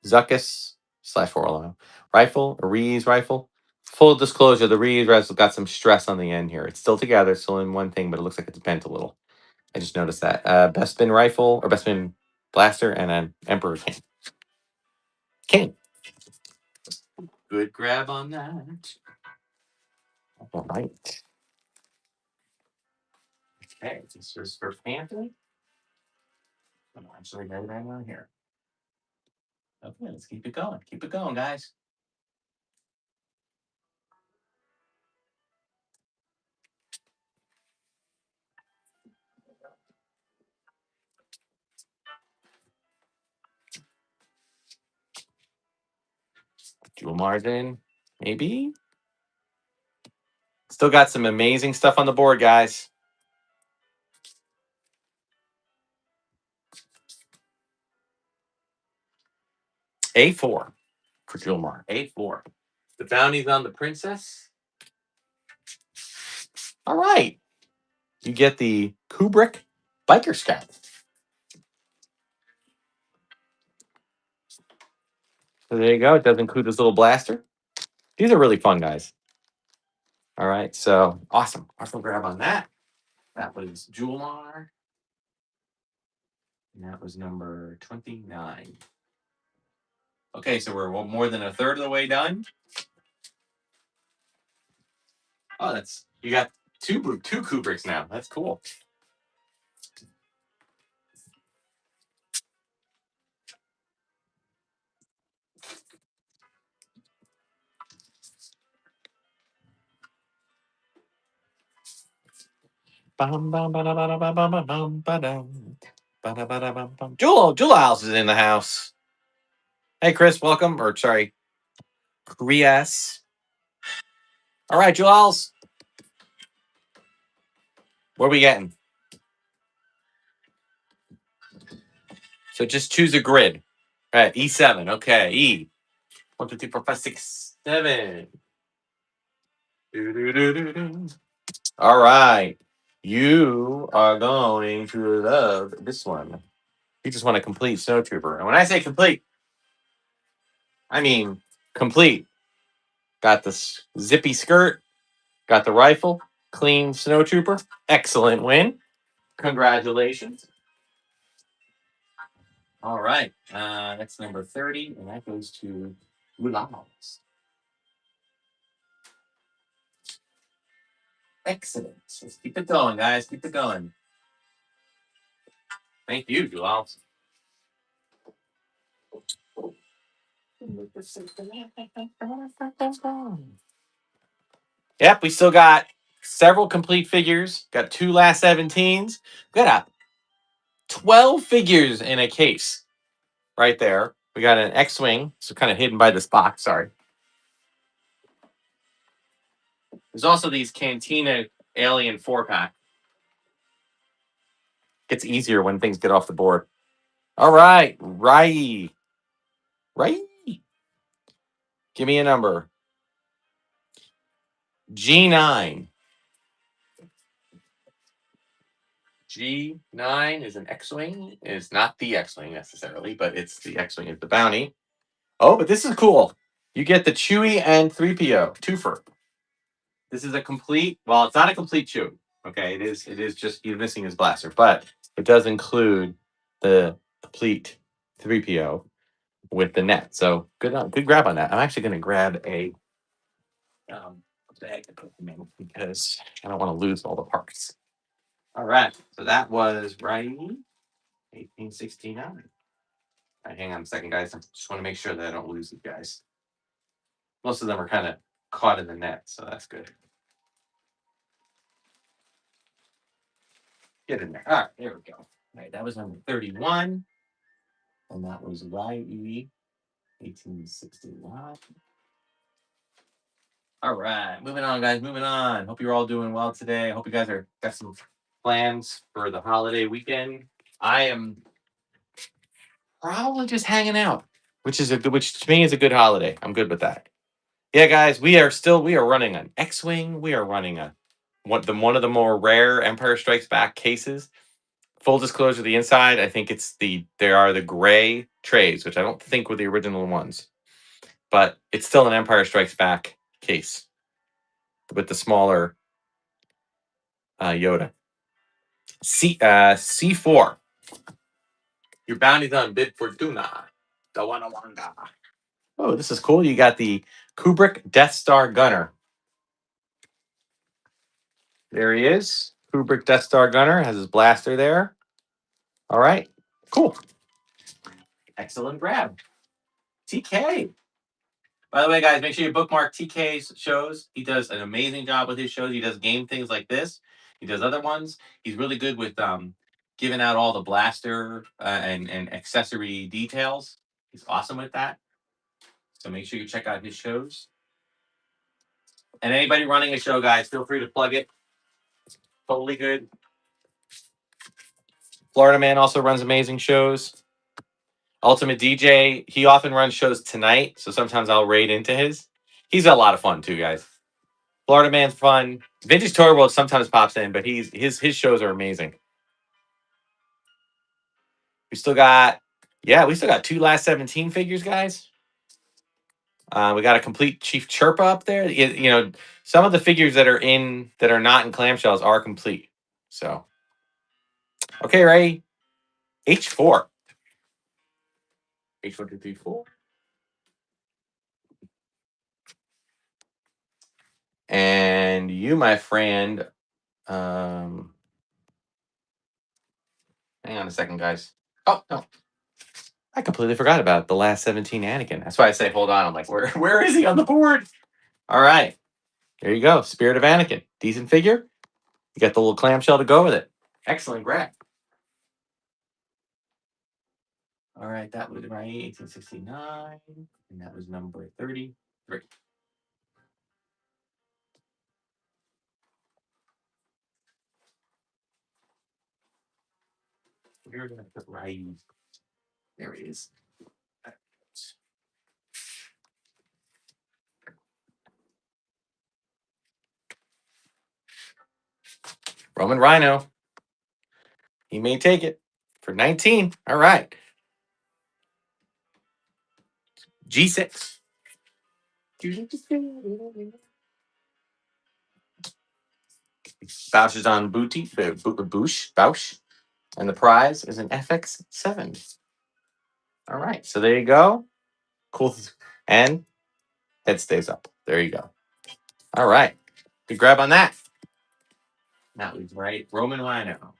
Zuckus /4 rifle, a Rees rifle. Full disclosure, the Rees rifle got some stress on the end here. It's still together, it's still in one thing, but it looks like it's bent a little. I just noticed that. Bespin rifle, or Bespin blaster, and an Emperor cane. Cane. Good grab on that. All right. Okay, this is for Panther. I'm actually right around here. Okay, let's keep it going. Keep it going, guys. Jewel Martin, maybe. Still got some amazing stuff on the board, guys. A4 for Jewel Mar. A4. The bounty's on the princess. All right. You get the Kubrick Biker Scout. So there you go. It does include this little blaster. These are really fun, guys. All right. So awesome. Awesome grab on that. That was Jewel Mar. And that was number 29. Okay, so we're more than a third of the way done. Oh, you got two Kubricks now. That's cool. Jewel House is in the house. Hey, Chris, welcome. Or sorry, Chris. All right, Jewel House. What are we getting? So just choose a grid. All right, E7. Okay, E. 1, 2, 3, 4, 5, 6, 7. Do. All right. You are going to love this one. You just want a complete snowtrooper. And when I say complete, I mean complete. Got this zippy skirt, got the rifle, clean snowtrooper. Excellent win. Congratulations. All right. That's number 30, and that goes to Ulans. Excellent. Let's keep it going, guys. Keep it going. Thank you, Ulans. Yep, we still got several complete figures. Got 2 last 17s. Got 12 figures in a case right there. We got an X-Wing, so kind of hidden by this box. Sorry. There's also these Cantina Alien 4-pack. Gets easier when things get off the board. All right, Rai. Give me a number. G9. G9 is an X-Wing. It's not the X-Wing necessarily, but it's the X-Wing of the bounty. Oh, but this is cool. You get the Chewie and 3PO. Twofer. This is a complete, well, it's not a complete Chewie. Okay, it is just you're missing his blaster, but it does include the complete 3PO with the net. So good grab on that. I'm actually gonna grab a bag to put them in because I don't want to lose all the parts. All right. So that was right 1869. All right, hang on a second, guys. I just want to make sure that I don't lose you guys. Most of them are kind of caught in the net, so that's good. Get in there. All right, there we go. All right, that was number 31. And that was YE 1869. All right, moving on, guys. Moving on. Hope you're all doing well today. I hope you guys are got some plans for the holiday weekend. I am probably just hanging out, which to me is a good holiday. I'm good with that. Yeah, guys, we are running an X-wing. We are running one of the more rare Empire Strikes Back cases. Full disclosure, the inside, I think there are the gray trays, which I don't think were the original ones, but it's still an Empire Strikes Back case with the smaller Yoda. C4. Your bounty's on Bid Fortuna. Dawanawanga. Oh, this is cool. You got the Kubrick Death Star Gunner. There he is. Kubrick Death Star Gunner has his blaster there. All right. Cool. Excellent grab. TK. By the way, guys, make sure you bookmark TK's shows. He does an amazing job with his shows. He does game things like this. He does other ones. He's really good with giving out all the blaster and accessory details. He's awesome with that. So make sure you check out his shows. And anybody running a show, guys, feel free to plug it. Totally good. Florida Man also runs amazing shows. Ultimate DJ, he often runs shows tonight, so sometimes I'll raid into his. He's a lot of fun too, guys. Florida Man's fun. Vintage Toy World sometimes pops in, but his shows are amazing. We still got two last 17 figures, guys. We got a complete Chief Chirpa up there. Some of the figures that are not in clamshells are complete. So, okay, Ray. H4. H1, 2, 3, 4. And you, my friend, hang on a second, guys. Oh, no. I completely forgot about the last 17 Anakin. That's why I say hold on. I'm like, where is he on the board? All right. There you go. Spirit of Anakin. Decent figure. You got the little clamshell to go with it. Excellent grab. All right. That was right. 1869. And that was number 33. We're going to put right. There he is. Roman Rhino. He may take it for 19. All right. G6. Bouch is on Bouch. And the prize is an FX7. All right. So there you go. Cool. And head stays up. There you go. All right. Good grab on that. That was right. Roman Rhino.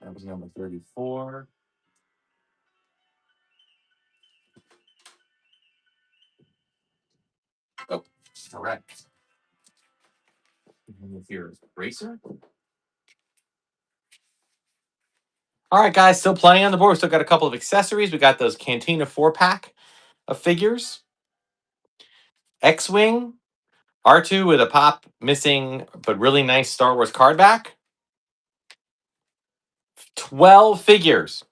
That was number 34. Oh, all right. With your racer. All right, guys. Still plenty on the board. We still got a couple of accessories. We got those Cantina 4-pack of figures. X-Wing. R2 with a pop missing, but really nice Star Wars card back. 12 figures.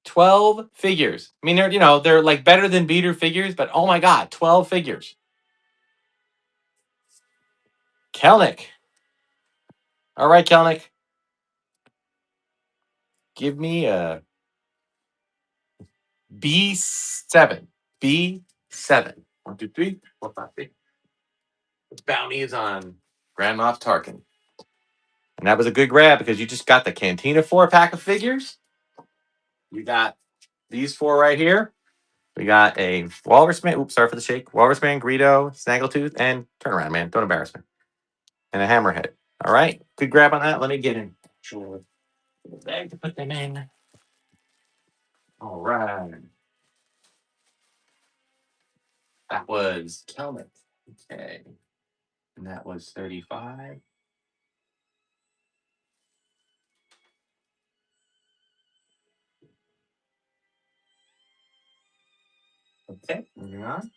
12 figures. I mean, they're like better than beater figures, but oh my God, 12 figures. Kelnick. All right, Kelnick. Give me a B7. B7. 1, 2, 3, 4, 5, 6. The bounty is on Grand Moff Tarkin. And that was a good grab because you just got the Cantina 4-pack of figures. We got these 4 right here. We got a Walrus Man. Oops, sorry for the shake. Walrus Man, Greedo, Snaggletooth, and turn around, man. Don't embarrass me. And a Hammerhead. All right. Good grab on that. Let me get in. Sure. Bag to put them in. All right. That was Kelnick. Okay. And that was 35. Okay. Moving on.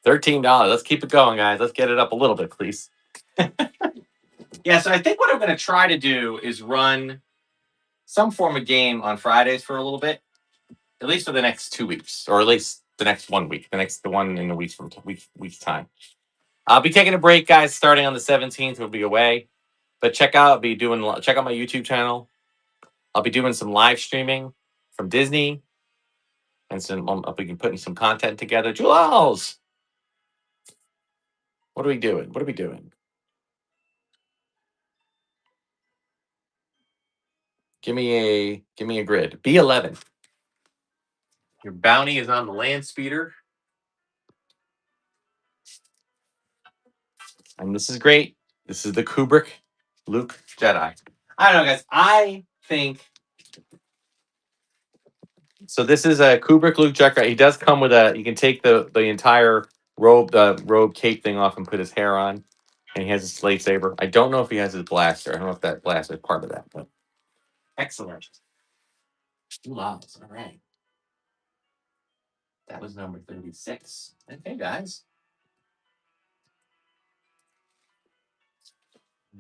$13. Let's keep it going, guys. Let's get it up a little bit, please. Yeah, so I think what I'm going to try to do is run some form of game on Fridays for a little bit, at least for the next 2 weeks, or at least the next 1 week, the one in a week's week's time. I'll be taking a break, guys. Starting on the 17th, we'll be away. But check out my YouTube channel. I'll be doing some live streaming from Disney, and I'll be putting some content together. Jules, what are we doing? What are we doing? Give me a grid. B11. Your bounty is on the land speeder. And this is great. This is the Kubrick Luke Jedi. I don't know, guys. I think so. This is a Kubrick Luke Jedi. He does come with you can take the entire robe cape thing off and put his hair on. And he has his lightsaber. I don't know if he has his blaster. I don't know if that blaster is part of that, but excellent. Lots. All right. That was number 36. Okay, guys.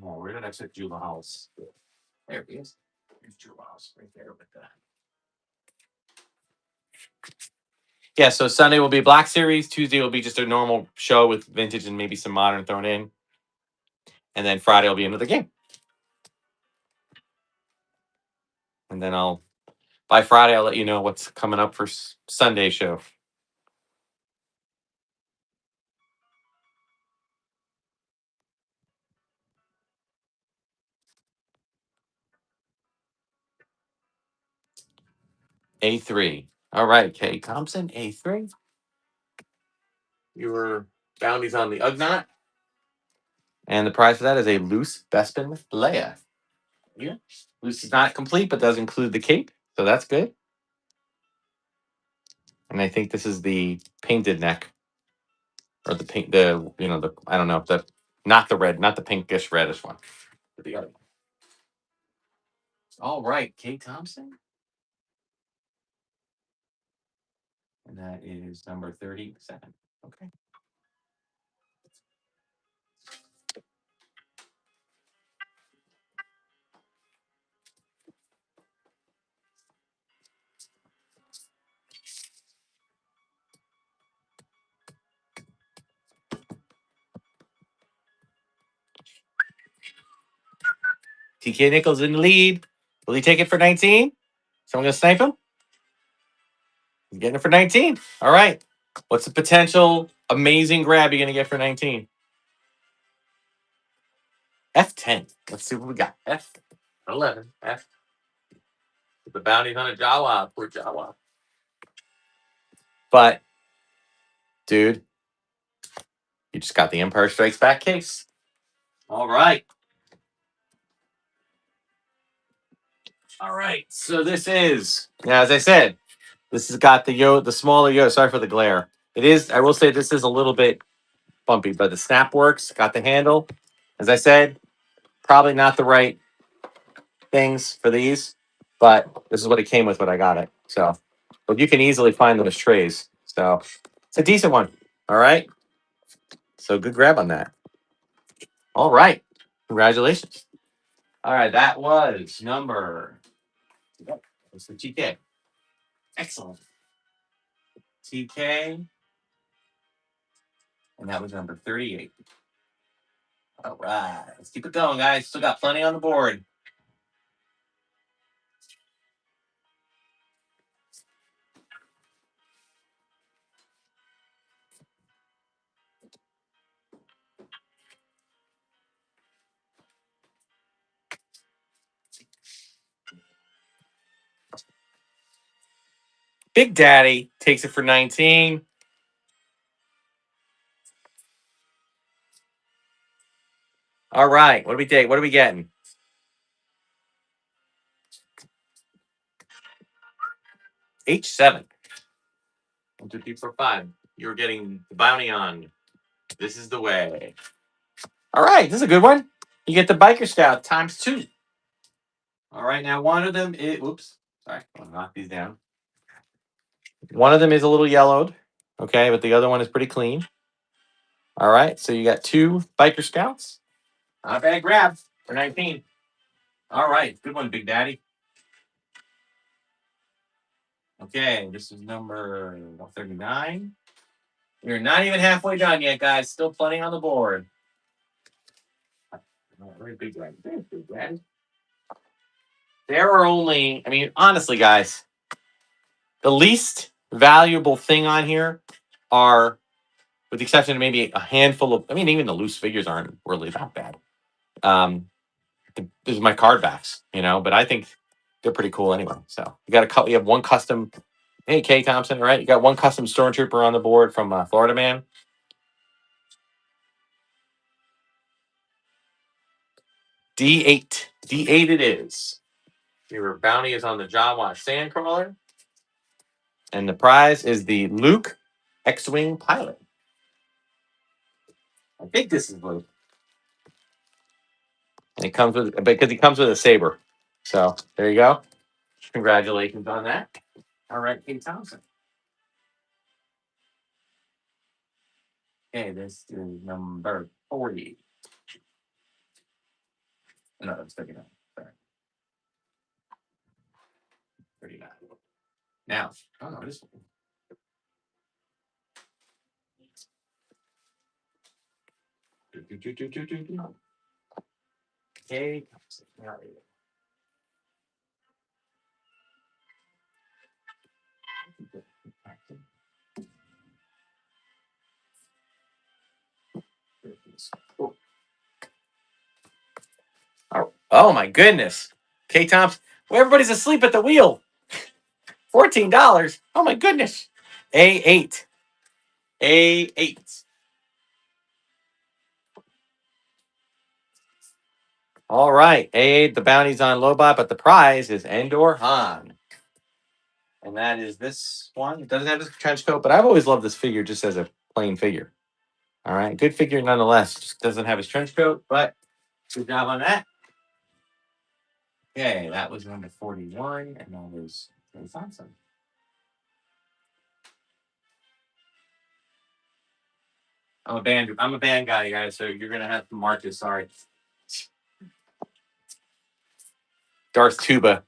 Oh, where did I put Jules? There he is. There's Jules right there with that. Yeah, so Sunday will be Black Series. Tuesday will be just a normal show with vintage and maybe some modern thrown in. And then Friday will be another game. And then by Friday, I'll let you know what's coming up for Sunday show. A3. All right, Kay Thompson, A3. Your bounty's on the Ugnaught. And the prize for that is a loose Bespin Leia. Yeah. Loose is not complete, but does include the cape. So that's good. And I think this is the painted neck. Or the pink, I don't know, not the red, not the pinkish reddish one. But the other one. All right, Kay Thompson. And that is number 37. Okay. TK Nichols in the lead. Will he take it for 19? Someone gonna snipe him? He's getting it for 19. All right. What's the potential amazing grab you're gonna get for 19? F10. Let's see what we got. F11. F. The bounty's on a Jawa. Poor Jawa. But, dude, you just got the Empire Strikes Back case. All right. All right. So this is, now, as I said, This has got the smaller yo. Sorry for the glare. It is. I will say this is a little bit bumpy, but the snap works. Got the handle. As I said, probably not the right things for these, but this is what it came with when I got it. So, but you can easily find them as trays. So it's a decent one. All right. So good grab on that. All right. Congratulations. All right. That was number. What's the TK? Excellent. TK. And that was number 38. All right. Let's keep it going, guys. Still got plenty on the board. Big Daddy takes it for 19. All right. What do we take? What are we getting? H7. 1, 2, 3, 4, 5. You're getting the bounty on. This is the way. All right. This is a good one. You get the Biker Scout times 2. All right. Now, one of them is. Whoops. Sorry. I'll knock these down. One of them is a little yellowed. Okay. But the other one is pretty clean. All right. So you got 2 Biker Scouts. Not a bad grab for 19. All right. Good one, Big Daddy. Okay. This is number 139. We're not even halfway done yet, guys. Still plenty on the board. Very big Daddy. Very big Daddy. There are only, I mean, honestly, guys, the least valuable thing on here are, with the exception of maybe a handful of, I mean, even the loose figures aren't really that bad. This is my card backs, but I think they're pretty cool anyway. So you got a couple, you have one custom, hey, K Thompson, right? You got one custom Stormtrooper on the board from Florida Man. D8. D8 it is. Your bounty is on the Jawa Sandcrawler. And the prize is the Luke X-Wing Pilot. I think this is Luke. And it comes with, because he comes with a saber. So there you go. Congratulations on that. All right, King Thompson. Okay, this is number 40. No, that's 39. Sorry. 39. Now, oh no, this one. Okay. Oh my goodness. K Thompson. Well, everybody's asleep at the wheel. $14. Oh my goodness. A8. A8. All right. A8, the bounty's on Lobot, but the prize is Endor Han. And that is this one. It doesn't have this trench coat, but I've always loved this figure just as a plain figure. All right. Good figure nonetheless. Just doesn't have his trench coat, but good job on that. Okay, that was number 41, and that was awesome. I'm a band guy, guys, so you're gonna have to mark this. Sorry. Darth Tuba.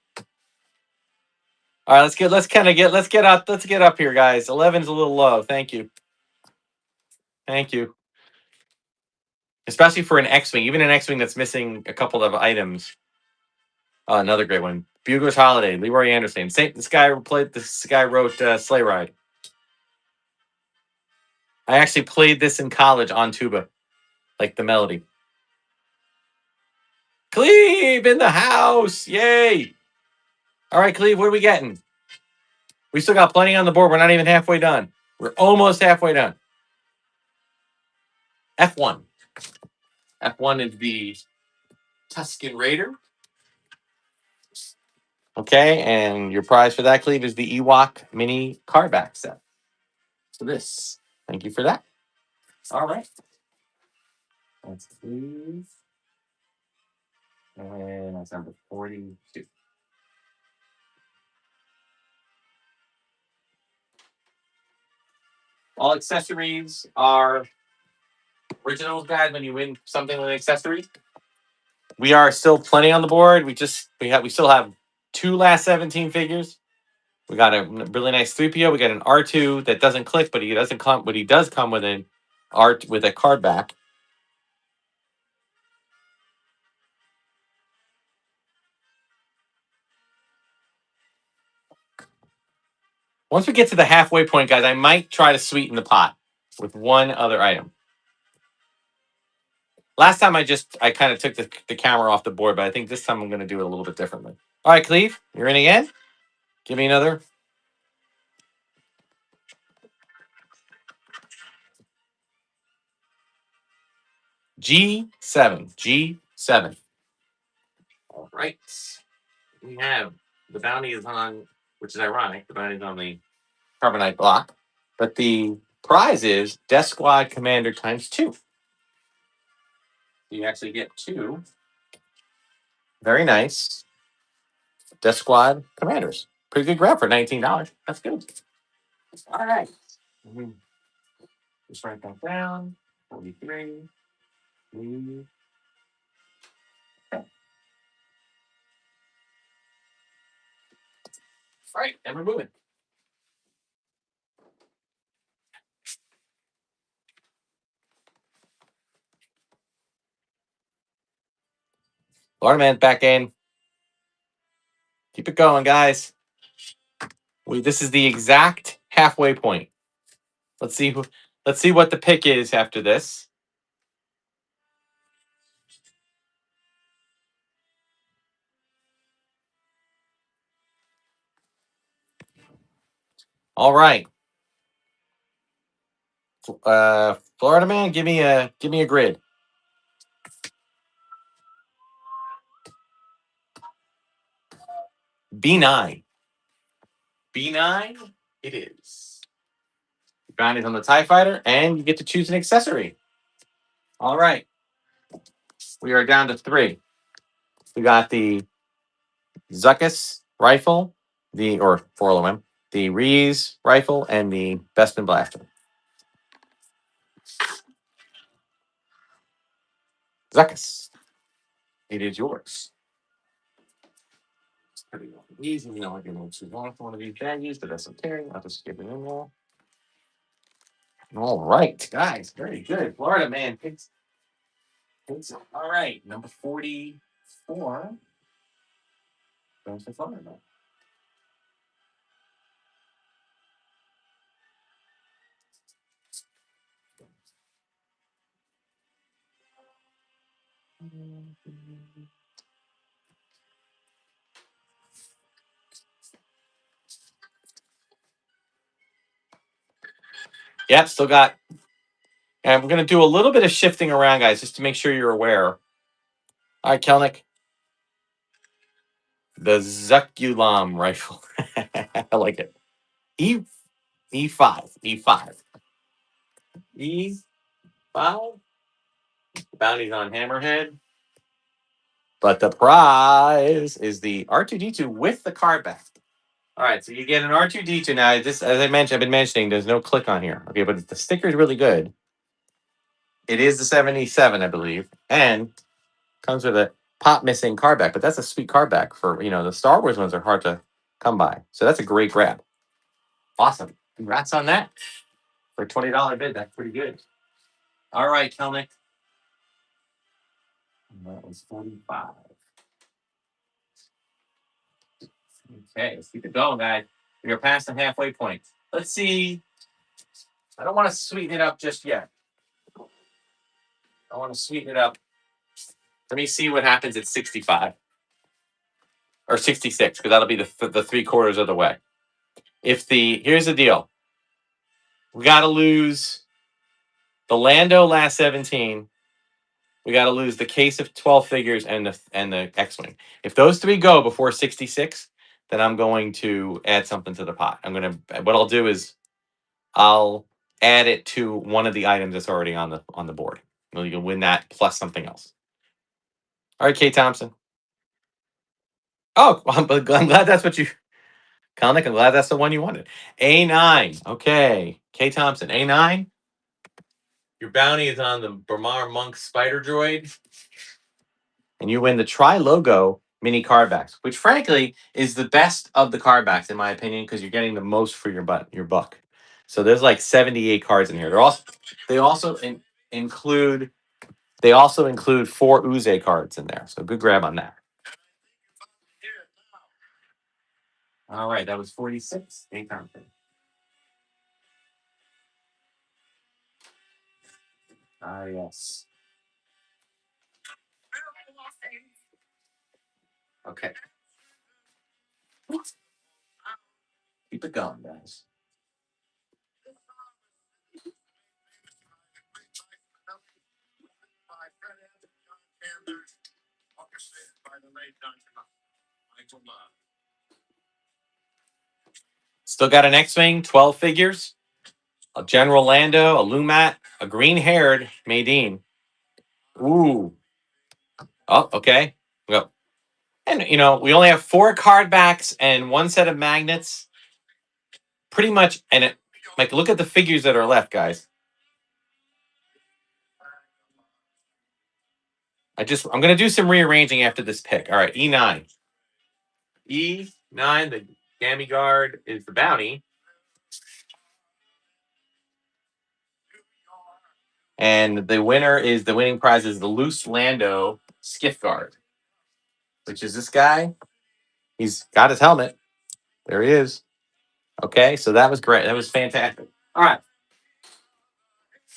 All right, let's get up here, guys. 11's a little low. Thank you. Thank you. Especially for an X-Wing, even an X-Wing that's missing a couple of items. Oh, another great one. Bugler's Holiday, Leroy Anderson. This guy wrote Sleigh Ride. I actually played this in college on tuba, like the melody. Cleve in the house. Yay. All right, Cleve, what are we getting? We still got plenty on the board. We're not even halfway done. We're almost halfway done. F1. F1 is the Tusken Raider. Okay, and your prize for that, Cleve, is the Ewok mini card back set. So this. Thank you for that. All right. That's Cleve. And that's number 42. All accessories are originals, guys. When you win something with an accessory, we are still plenty on the board. We still have 2 last 17 figures. We got a really nice 3PO. We got an R2 that doesn't click, but he doesn't come. But he does come with an art with a card back. Once we get to the halfway point, guys, I might try to sweeten the pot with one other item. Last time I kind of took the camera off the board, but I think this time I'm going to do it a little bit differently. All right, Cleve, you're in again. Give me another. G7. G7. All right. We have the bounty is on, which is ironic. The bounty is on the carbonite block, but the prize is Death Squad Commander ×2. You actually get 2 very nice Death Squad Commanders. Pretty good grab for $19. That's good. All right. Just write that down. 43. All right, and we're moving. Florida Man's back in. Keep it going, guys. This is the exact halfway point. Let's see what the pick is after this. All right. Florida Man, give me a grid. B9. B9 it is. Bounty's on the TIE Fighter, and you get to choose an accessory. All right. We are down to 3. We got the Zuckuss rifle, or 4LOM, the Rees rifle, and the Bestman blaster. Zuckuss, it is yours. It's pretty easy. You know, I can choose one of these baggies, but that's okay. I'll just skip it in there. All right, guys, very good. Florida Man picks. All right, number 44 goes to Florida Man. Yep, still got. And we're going to do a little bit of shifting around, guys, just to make sure you're aware. All right, Kelnick. The Zuckulam rifle. I like it. E5. E5. E5. Bounty's on Hammerhead. But the prize is the R2D2 with the card back. All right, so you get an R2D2 now. This, as I mentioned, I've been mentioning, there's no click on here. Okay, but the sticker is really good. It is the 77, I believe, and comes with a pop missing card back. But that's a sweet card back for the Star Wars ones are hard to come by. So that's a great grab. Awesome. Congrats on that. For a $20 bid, that's pretty good. All right, Kelnick. That was 45. Okay, let's keep it going, guys. We are past the halfway point. Let's see. I don't want to sweeten it up just yet. I want to sweeten it up. Let me see what happens at 65 or 66, because that'll be the 3/4 of the way. Here's the deal. We got to lose the Lando last 17. We got to lose the case of 12 figures and the X-wing. If those 3 go before 66, then I'm going to add something to the pot. What I'll do is I'll add it to one of the items that's already on the board. You can win that plus something else. All right, Kate Thompson. Oh, I'm glad that's what you, Kalnick. I'm glad that's the one you wanted. A9. Okay, Kate Thompson. A9. Your bounty is on the Bramar Monk Spider Droid, and you win the Tri Logo mini card backs, which frankly is the best of the card backs in my opinion because you're getting the most for your buck. So there's like 78 cards in here. They also include four Uze cards in there. So good grab on that. All right, that was 46. Kate Thompson. Ah, yes. Okay. Keep it going, guys. Still got an X-Wing, 12 figures, a General Lando, a Lumat, a green-haired Maydeen. Ooh. Oh, okay. Go. And, we only have 4 card backs and 1 set of magnets. Pretty much, look at the figures that are left, guys. I'm going to do some rearranging after this pick. All right, E9. E9, the Gammy Guard is the bounty. And the winning prize is the Loose Lando Skiff Guard, which is this guy. He's got his helmet. There he is. Okay, so that was great. That was fantastic. All right.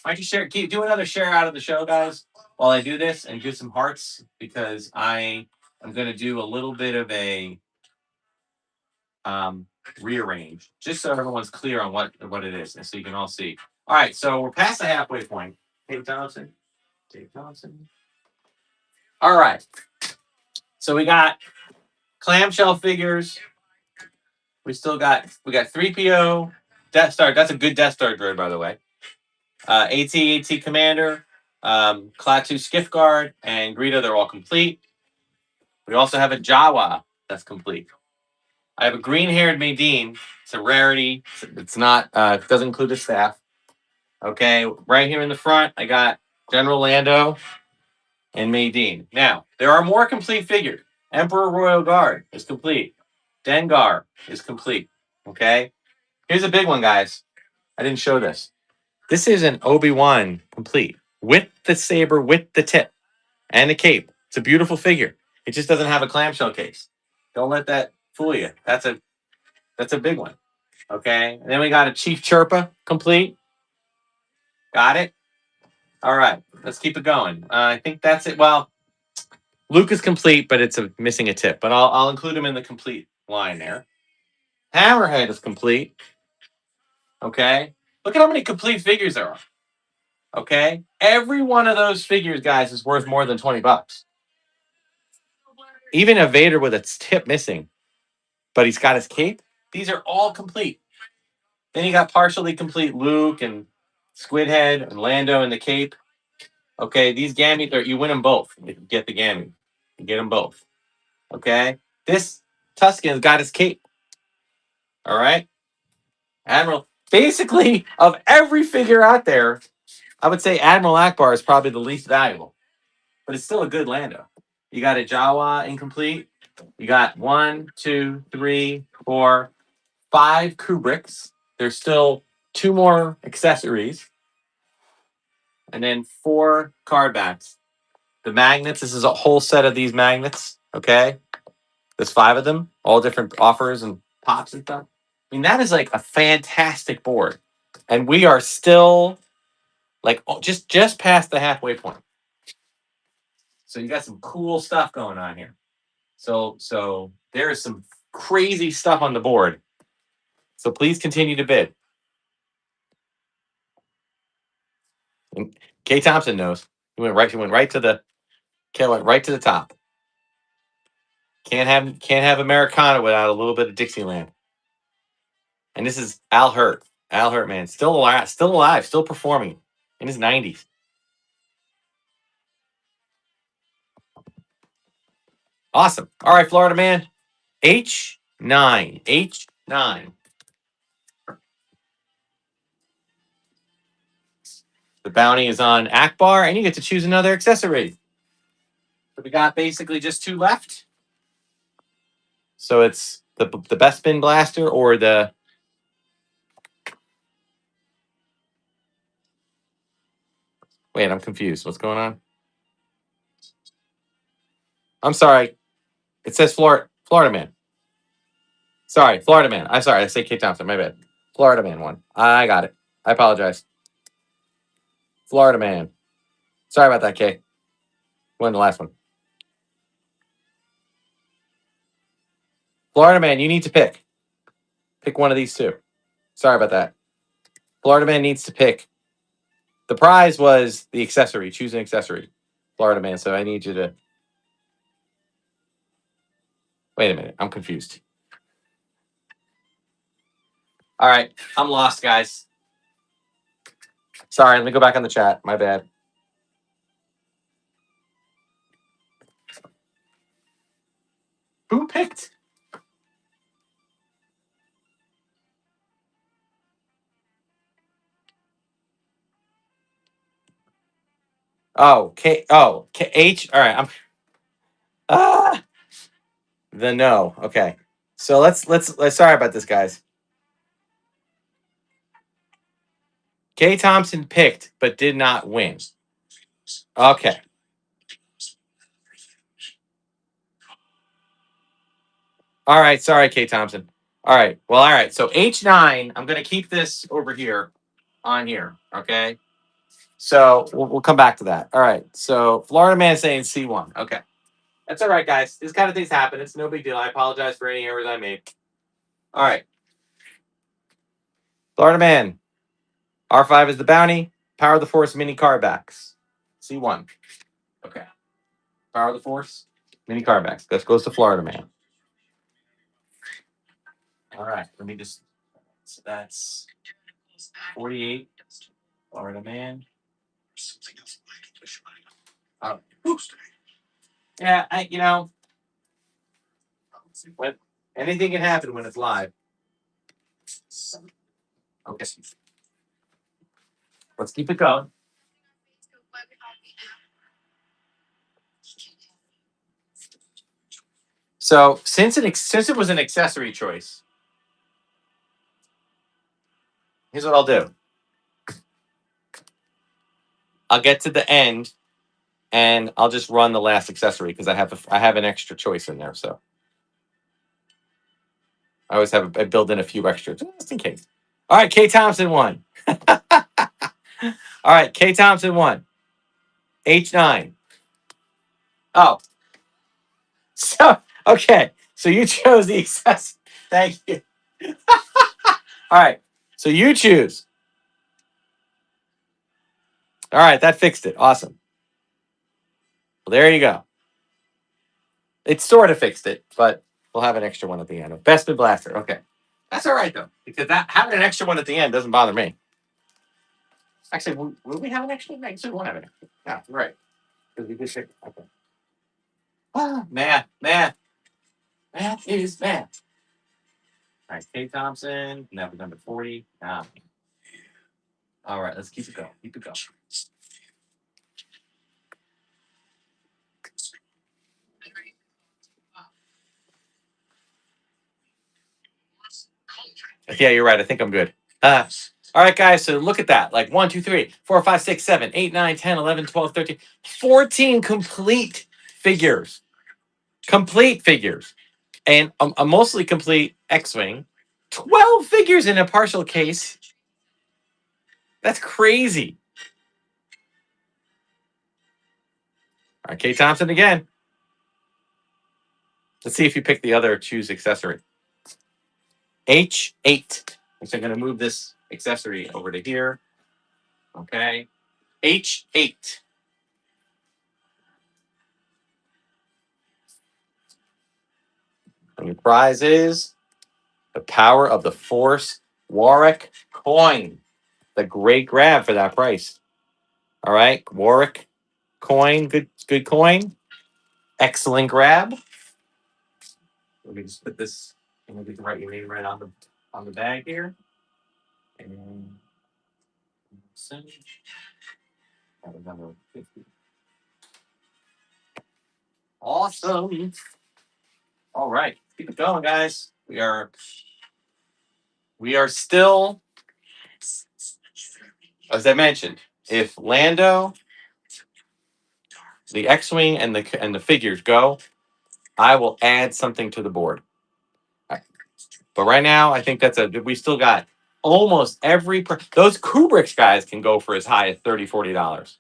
Why don't you do another share out of the show, guys, while I do this and do some hearts because I am going to do a little bit of a rearrange just so everyone's clear on what it is and so you can all see. All right, so we're past the halfway point. Dave Johnson. All right. So we got clamshell figures. We got 3PO, Death Star. That's a good Death Star droid, by the way. AT Commander, Klaatu Skiff Guard, and Greedo. They're all complete. We also have a Jawa that's complete. I have a green-haired Maydeen. It's a rarity. It's not. It doesn't include the staff. Okay, right here in the front, I got General Lando and Maydeen. Now there are more complete figures. Emperor Royal Guard is complete. Dengar is complete. Okay, here's a big one, guys. I didn't show this. This is an Obi-Wan complete with the saber, with the tip, and the cape. It's a beautiful figure. It just doesn't have a clamshell case. Don't let that fool you. That's a big one. Okay. And then we got a Chief Chirpa complete. Got it. All right. Let's keep it going. I think that's it. Well, Luke is complete, but it's missing a tip. But I'll include him in the complete line there. Hammerhead is complete. Okay. Look at how many complete figures there are. Okay. Every one of those figures, guys, is worth more than $20. Even a Vader with its tip missing, but he's got his cape. These are all complete. Then you got partially complete Luke and Squidhead and Lando and the cape. Okay, these gammies you win them both. You get the gammy. You get them both. Okay, this Tuscan's got his cape. All right, Admiral. Basically, of every figure out there, I would say Admiral Akbar is probably the least valuable, but it's still a good Lando. You got a Jawa incomplete. You got 1, 2, 3, 4, 5 Kubricks. There's still 2 more accessories. And then 4 card backs. The magnets, this is a whole set of these magnets. Okay. There's 5 of them, all different offers and pops and stuff. I mean, that is like a fantastic board. And we are still like just past the halfway point. So you got some cool stuff going on here. So there is some crazy stuff on the board. So please continue to bid. And Kay Thompson knows. He went right to the top. Can't have Americana without a little bit of Dixieland. And this is Al Hurt. Al Hurt, man, still alive, still performing in his 90s. Awesome. All right, Florida man. H9. H9. The bounty is on Akbar, and you get to choose another accessory. So we got basically just two left. So it's the Bespin blaster or the. Wait, I'm confused. What's going on? I'm sorry. It says Florida man. Sorry, Florida man. I'm sorry. I say Kate Thompson. My bad. Florida man won. I got it. I apologize. Florida man. Sorry about that, Kay. Won the last one. Florida man, you need to pick. Pick one of these two. Sorry about that. Florida man needs to pick. The prize was the accessory. Choose an accessory. Florida man. So I need you to. Wait a minute. I'm confused. All right. I'm lost, guys. Sorry. Let me go back on the chat. My bad. Who picked? Oh, K. Oh, K. H. All right. I'm. Ah. The no. Okay. So let's. Sorry about this, guys. Kay Thompson picked, but did not win. Okay. All right. Sorry, Kay Thompson. All right. Well, all right. So H9, I'm going to keep this over here on here. Okay. So we'll come back to that. All right. So Florida man saying C1. Okay. That's all right, guys. These kind of things happen. It's no big deal. I apologize for any errors I made. All right. Florida man. R5 is the bounty. Power of the Force mini card backs. C1. Okay. Power of the Force mini card backs. This goes to Florida man. All right. Let me just. So that's 48. Florida man. Oh. Yeah, when anything can happen when it's live. Okay. Let's keep it going. So since it was an accessory choice, here's what I'll do. I'll get to the end, and I'll just run the last accessory because I have an extra choice in there. So I always I build in a few extras just in case. All right, Kay Thompson won. All right, Kay Thompson won. H9. Oh, so okay. So you chose the accessory. Thank you. All right. So you choose. All right, that fixed it. Awesome. Well, there you go. It sort of fixed it, but we'll have an extra one at the end. Bespin Blaster. Okay. That's all right, though, because that having an extra one at the end doesn't bother me. Actually, will we have an extra one? Actually, we'll have an extra. Yeah, right. Because we did pick. Okay. Ah, math. Math is math. All right, Kate Thompson. And that was number 40. All right, let's keep it going. Keep it going. Yeah, you're right. I think I'm good. All right, guys. So look at that. Like 1, 2, 3, 4, 5, 6, 7, 8, 9, 10, 11, 12, 13, 14 complete figures. Complete figures. And a mostly complete X-Wing. 12 figures in a partial case. That's crazy. All right, Kate Thompson again. Let's see if you pick the other choose accessory. H8. So I'm going to move this accessory over to here. Okay. H8. And your prize is the Power of the Force Warwick coin. The great grab for that price. All right, Warwick coin, good coin. Excellent grab. Let me just put this. I'm gonna get to write your name right on the bag here. And that was number 50. Awesome. All right, keep it going, guys. We are still, as I mentioned, if Lando, the X-wing, and the figures go, I will add something to the board. But right now, I think we still got almost those Kubrick's guys can go for as high as $30-$40.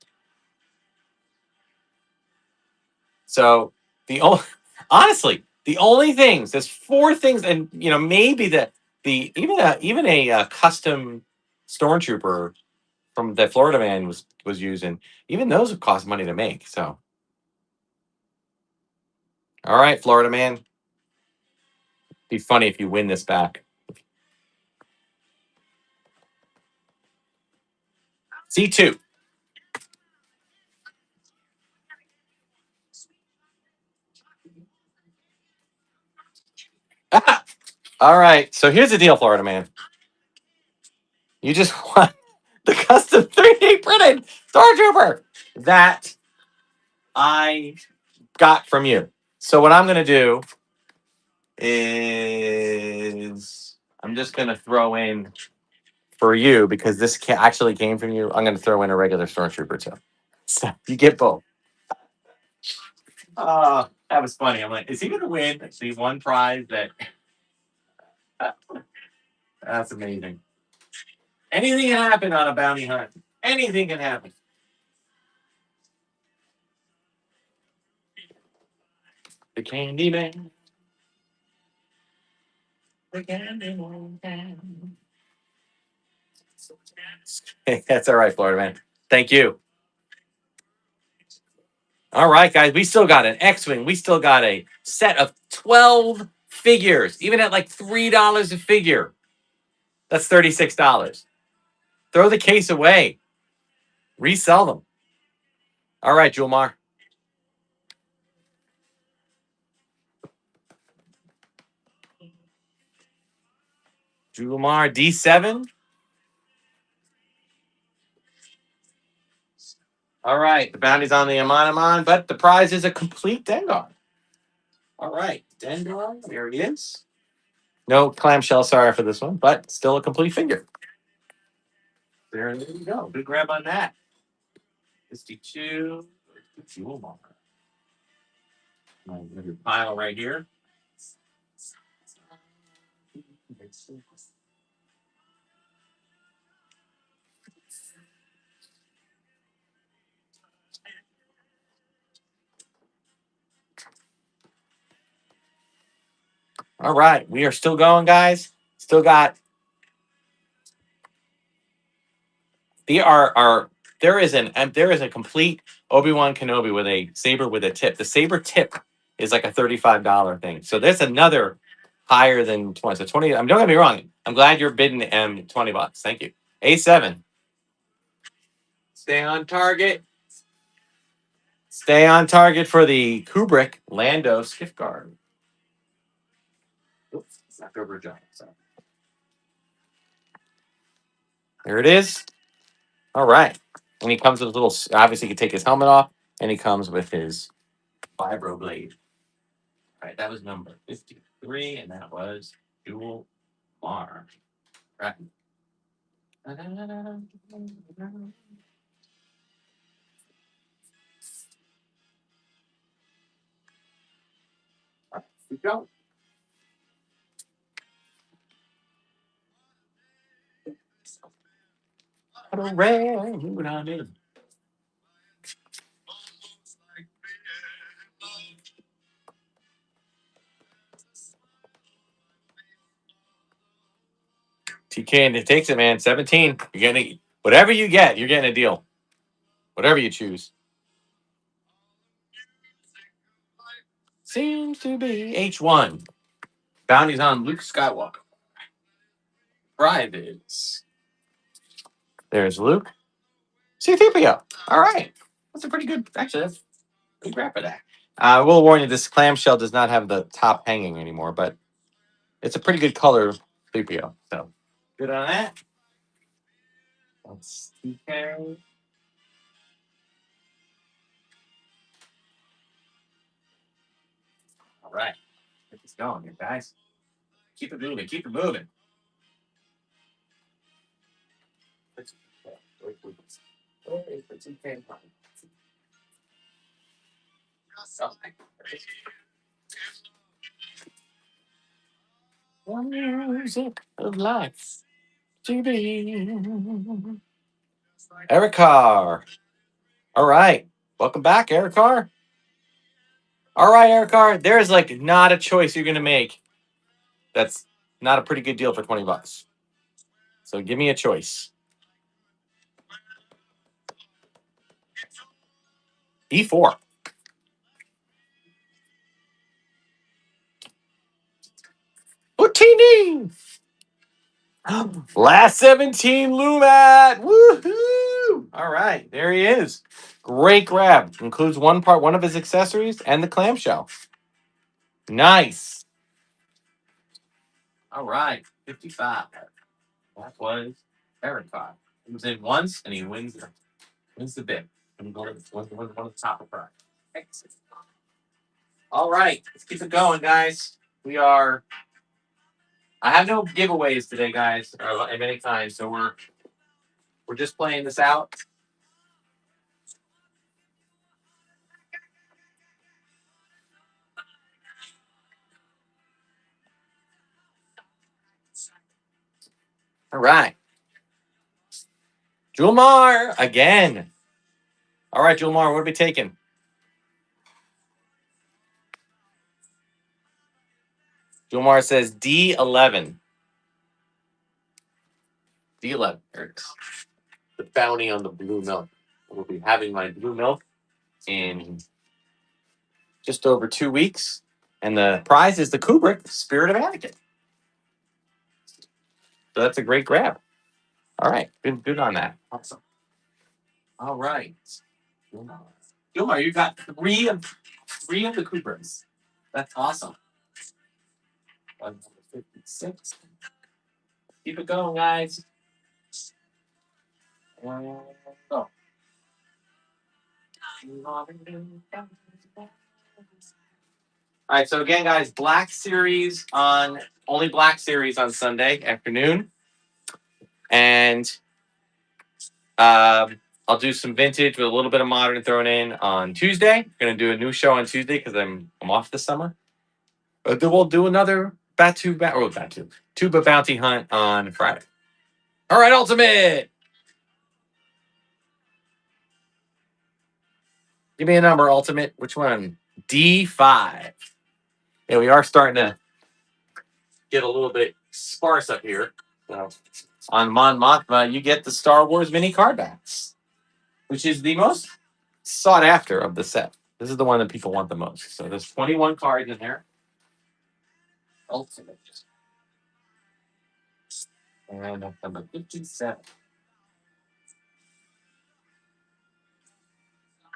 So the only, honestly, the only things, there's four things, and maybe the even a custom stormtrooper from that Florida man was using, even those would cost money to make. So, all right, Florida man, be funny if you win this back. C2. All right, so here's the deal, Florida man. You just want the custom 3D printed stormtrooper that I got from you. So what I'm gonna do is I'm just gonna throw in for you, because this actually came from you. I'm gonna throw in a regular stormtrooper too. So you get both. That was funny. I'm like, is he gonna win the one prize that? That's amazing. Anything can happen on a bounty hunt. Anything can happen. The Candy Man. The Candy Man. That's all right, Florida man. Thank you. All right, guys. We still got an X-wing. We still got a set of 12 figures, even at like $3 a figure. That's $36. Throw the case away. Resell them. All right, Julmar. Julmar D7. All right, the bounty's on the Amanaman, but the prize is a complete Dengar. All right, Dengar, there he is. No clamshell, sorry for this one, but still a complete figure. There you go. Good grab on that. 52. Julmar. Have your pile right here. All right, we are still going, guys. Still got there is a complete Obi-Wan Kenobi with a saber with a tip. The saber tip is like a $35 thing. So there's another higher than 20. So 20. Don't get me wrong. I'm glad you're bidding $20. Thank you. A7. Stay on target. Stay on target for the Kubrick Lando skiff guard. Oops, knocked over a giant. Sorry. There it is. All right. And he comes with a little, obviously, he can take his helmet off, and he comes with his vibro blade. All right, that was number 53, and that was Dual Mar. Right. Keep going. Moving on in. TK and it takes it, man. 17. You're getting whatever you get, you're getting a deal. Whatever you choose. Seems to be H1. Bounty's on Luke Skywalker. Prizes. There's Luke. C-3PO. All right. That's a pretty good, actually, that's a good grab for that. I will warn you, this clamshell does not have the top hanging anymore, but it's a pretty good color 3PO. So, good on that. That's TK. All right. Get this going here, guys. Keep it moving. Keep it moving. Music of life to be. Eric Carr. All right. Welcome back, Eric Carr. All right, Eric Carr. There's like not a choice you're gonna make. That's not a pretty good deal for $20. So give me a choice. E4. Utini. Last 17 Lumat. Woohoo! All right, there he is. Great grab. Includes one of his accessories, and the clamshell. Nice. All right, 55. That was Eric Carr. He was in once, and he wins the bid. And one of the top of prize. Excellent. All right, let's keep it going, guys. I have no giveaways today, guys, of any kind, so we're just playing this out. All right. Julmar again. All right, Julmar, what are we taking? Julmar says D11. D11. There it is. The bounty on the blue milk. We'll be having my blue milk in just over 2 weeks. And the prize is the Kubrick Spirit of Anakin. So that's a great grab. All right. Good on that. Awesome. All right. Julmar, you got three of the Kubricks. That's awesome. 156. Keep it going, guys. And go. All right, so again, guys, only Black Series on Sunday afternoon, and I'll do some vintage with a little bit of modern thrown in on Tuesday. Going to do a new show on Tuesday because I'm off this summer. But then we'll do another Tuba bounty hunt on Friday. All right, Ultimate. Give me a number, Ultimate. Which one? D5. Yeah, we are starting to get a little bit sparse up here. So on Mon Mothma, you get the Star Wars mini card backs, which is the most sought after of the set. This is the one that people want the most. So there's 21 cards in there. Ultimate. And that's number 57.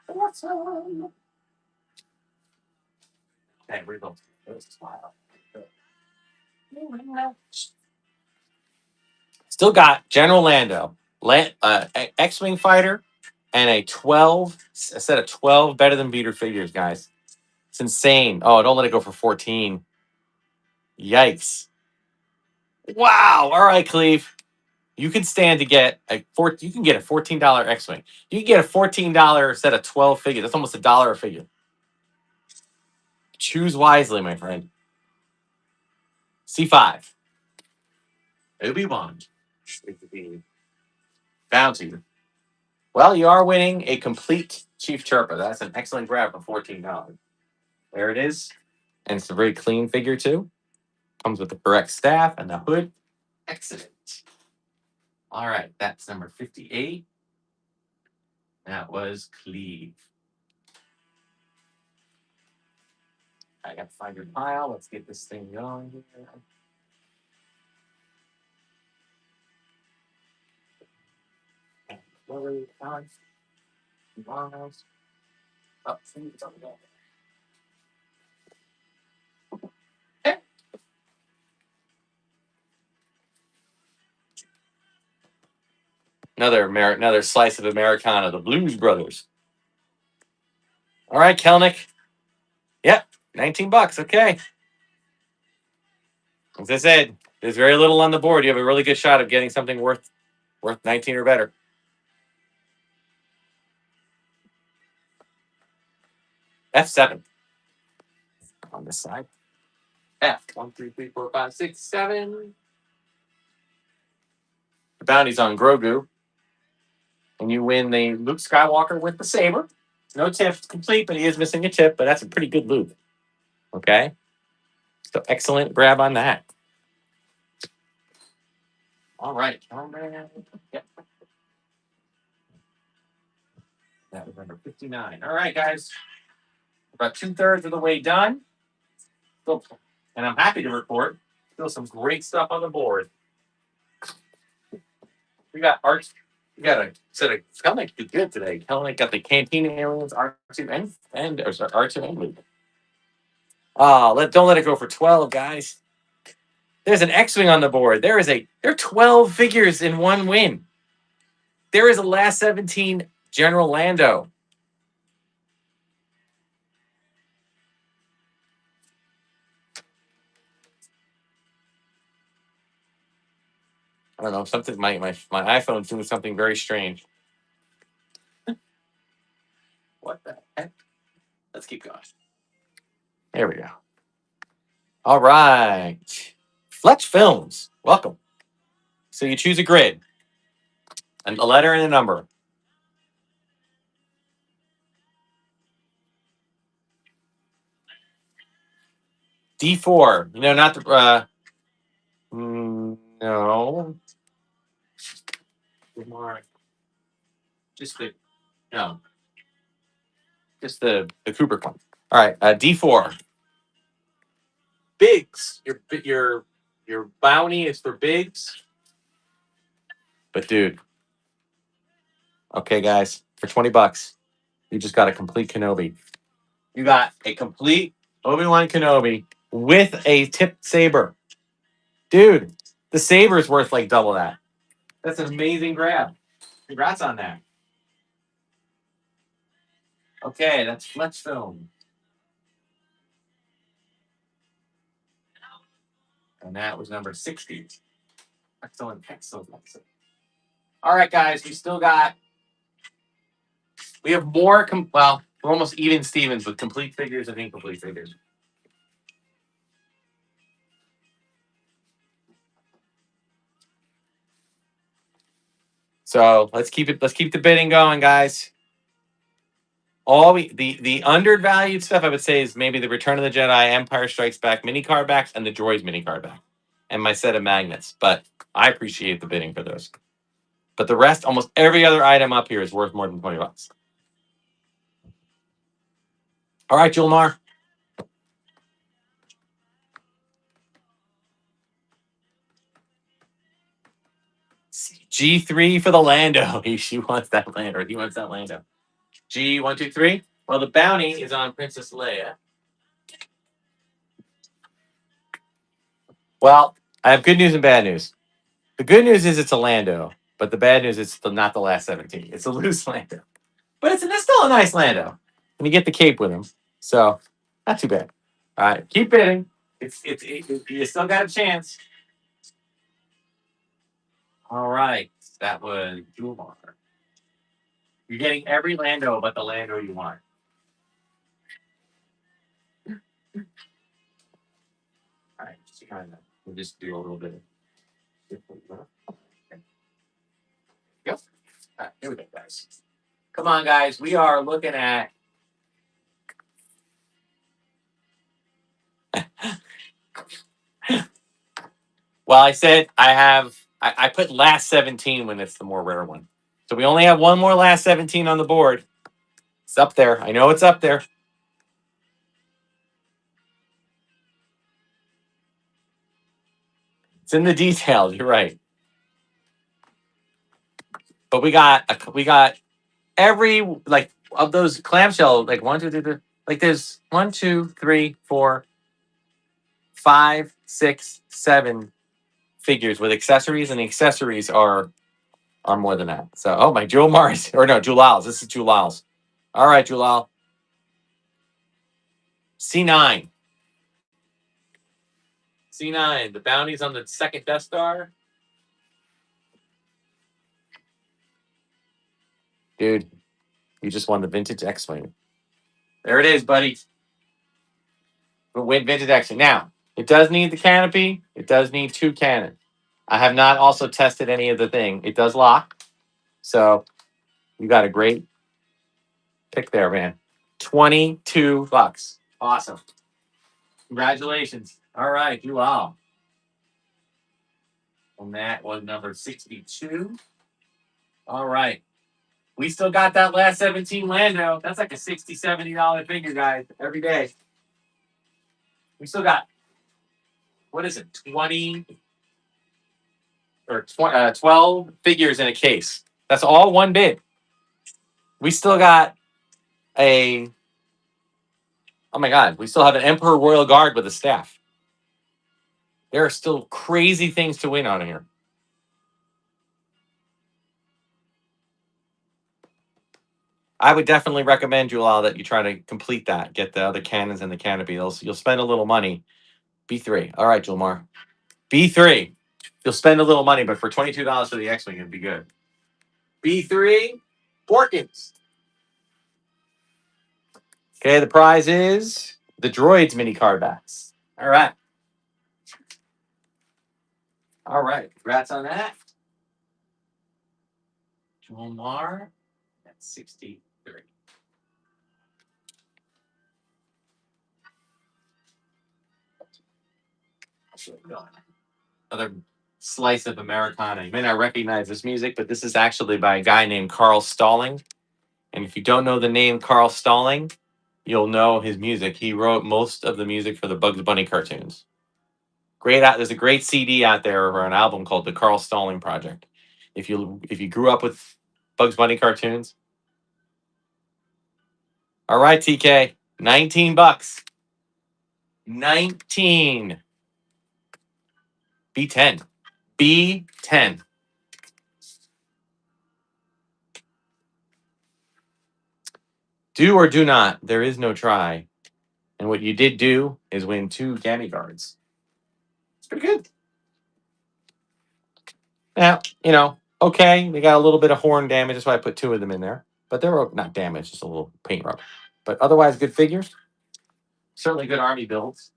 Awesome. Okay, we're going to smile. Still got General Lando, X-Wing fighter, and a set of 12 better than beater figures, guys. It's insane. Oh, don't let it go for 14. Yikes. Wow. All right, Cleve. You can stand to get you can get a $14 X-Wing. You can get a $14 set of 12 figures. That's almost $1 a figure. Choose wisely, my friend. C5. Obi-Wan. Bounty. Well, you are winning a complete Chief Chirpa. That's an excellent grab for $14. There it is. And it's a very clean figure, too. Comes with the correct staff and the hood. Excellent. All right, that's number 58. That was Cleve. I got to find your pile. Let's get this thing going here. Another slice of Americana, the Blues Brothers. All right, Kelnick. Yep, $19. Okay. As I said, there's very little on the board. You have a really good shot of getting something worth 19 or better. F7 on this side. F 1, 2, 3, 4, 5, 6, 7. The bounty's on Grogu, and you win the Luke Skywalker with the saber. No tip complete, but he is missing a tip. But that's a pretty good loop. Okay, so excellent grab on that. All right, yep. That was number 59. All right, guys, about 2/3 of the way done. Still, and I'm happy to report still some great stuff on the board. We got arts. We got a set of Kelnick did good today. Kelnick got the Cantina Aliens, R2 R2 and Luke. Don't let it go for 12, guys. There's an X-wing on the board. There are 12 figures in one win. There is a last 17 General Lando. I don't know, something my iPhone's doing something very strange. What the heck? Let's keep going. There we go. All right. Fletch Films. Welcome. So you choose a grid. And a letter and a number. D4. No, not the no. Just the no. Just the Cooper one. All right, D4. Bigs. Your bounty is for bigs. But dude, okay, guys, for $20, you just got a complete Kenobi. You got a complete Obi-Wan Kenobi with a tipped saber. Dude, the saber is worth like double that. That's an amazing grab. Congrats on that. Okay, that's Fletch Film. And that was number 60. Excellent. All right, guys, we have more, we're almost even Stevens with complete figures and incomplete figures. So let's keep the bidding going, guys. The undervalued stuff I would say is maybe the Return of the Jedi, Empire Strikes Back mini card backs, and the Droids mini card back, and my set of magnets. But I appreciate the bidding for those. But the rest, almost every other item up here is worth more than $20. All right, Julmar. G3 for the Lando. She wants that Lando. He wants that Lando. G123. Well, the bounty is on Princess Leia. Well, I have good news and bad news. The good news is it's a Lando, but the bad news is it's not the last 17. It's a loose Lando. But it's still a nice Lando. And you get the cape with him. So, not too bad. All right, keep bidding. You still got a chance. All right, that was Jumar. You're getting every Lando but the Lando you want. All right, we'll just do a little bit. Yep. All right, here we go, guys. Come on, guys. We are looking at. Well, I said I put last 17 when it's the more rare one. So we only have one more last 17 on the board. It's up there. I know it's up there. It's in the details. You're right. But we got every like of those clamshell like 1, 2, 3, 3 like there's 1, 2, 3, 4, 5, 6, 7 figures with accessories, and the accessories are more than that. So oh my Jewel Mars or no Jewel. This is Jewel. All right, Jewel. C9. C9. The bounty's on the second Death Star. Dude, you just won the vintage X-Wing. There it is, buddy. Win vintage X-Wing. Now, it does need the canopy. It does need 2 cannons. I have not also tested any of the thing. It does lock. So you got a great pick there, man. $22. Awesome. Congratulations. All right, you all. And that was number 62. All right. We still got that last 17 Lando. That's like a $60, $70 figure, guys, every day. We still got, what is it, 20 or 12 figures in a case. That's all one bid. We still got oh my God, we still have an Emperor Royal Guard with a staff. There are still crazy things to win on here. I would definitely recommend, Julal, that you try to complete that. Get the other cannons and the canopy. You'll spend a little money. B3. All right, Julmar. B3. You'll spend a little money, but for $22 for the X-Wing, it'd be good. B3. Porkins. Okay, the prize is the Droids mini card backs. All right. All right. Congrats on that. Julmar. That's 63. Another slice of Americana. You may not recognize this music, but this is actually by a guy named Carl Stalling. And if you don't know the name Carl Stalling, you'll know his music. He wrote most of the music for the Bugs Bunny cartoons. There's a great CD out there or an album called the Carl Stalling Project. If you grew up with Bugs Bunny cartoons. All right, TK. $19. 19. B10. B10. Do or do not. There is no try. And what you did do is win 2 Gammy cards. It's pretty good. Now, okay, they got a little bit of horn damage. That's why I put 2 of them in there. But they're not damaged, just a little paint rub. But otherwise, good figures. Certainly good army builds.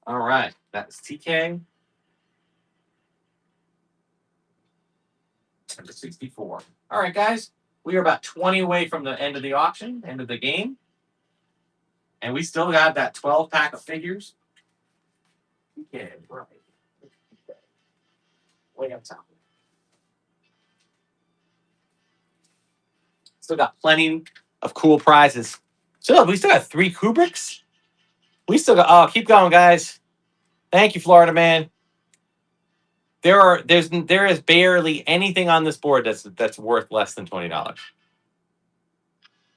All right, that's TK. Number 64. All right, guys, we are about 20 away from the end of the auction, end of the game. And we still got that 12 pack of figures. TK, right. Way up top. Still got plenty of cool prizes. So we still got 3 Kubricks. We still got. Oh, keep going, guys. Thank you, Florida man. There is barely anything on this board that's worth less than $20.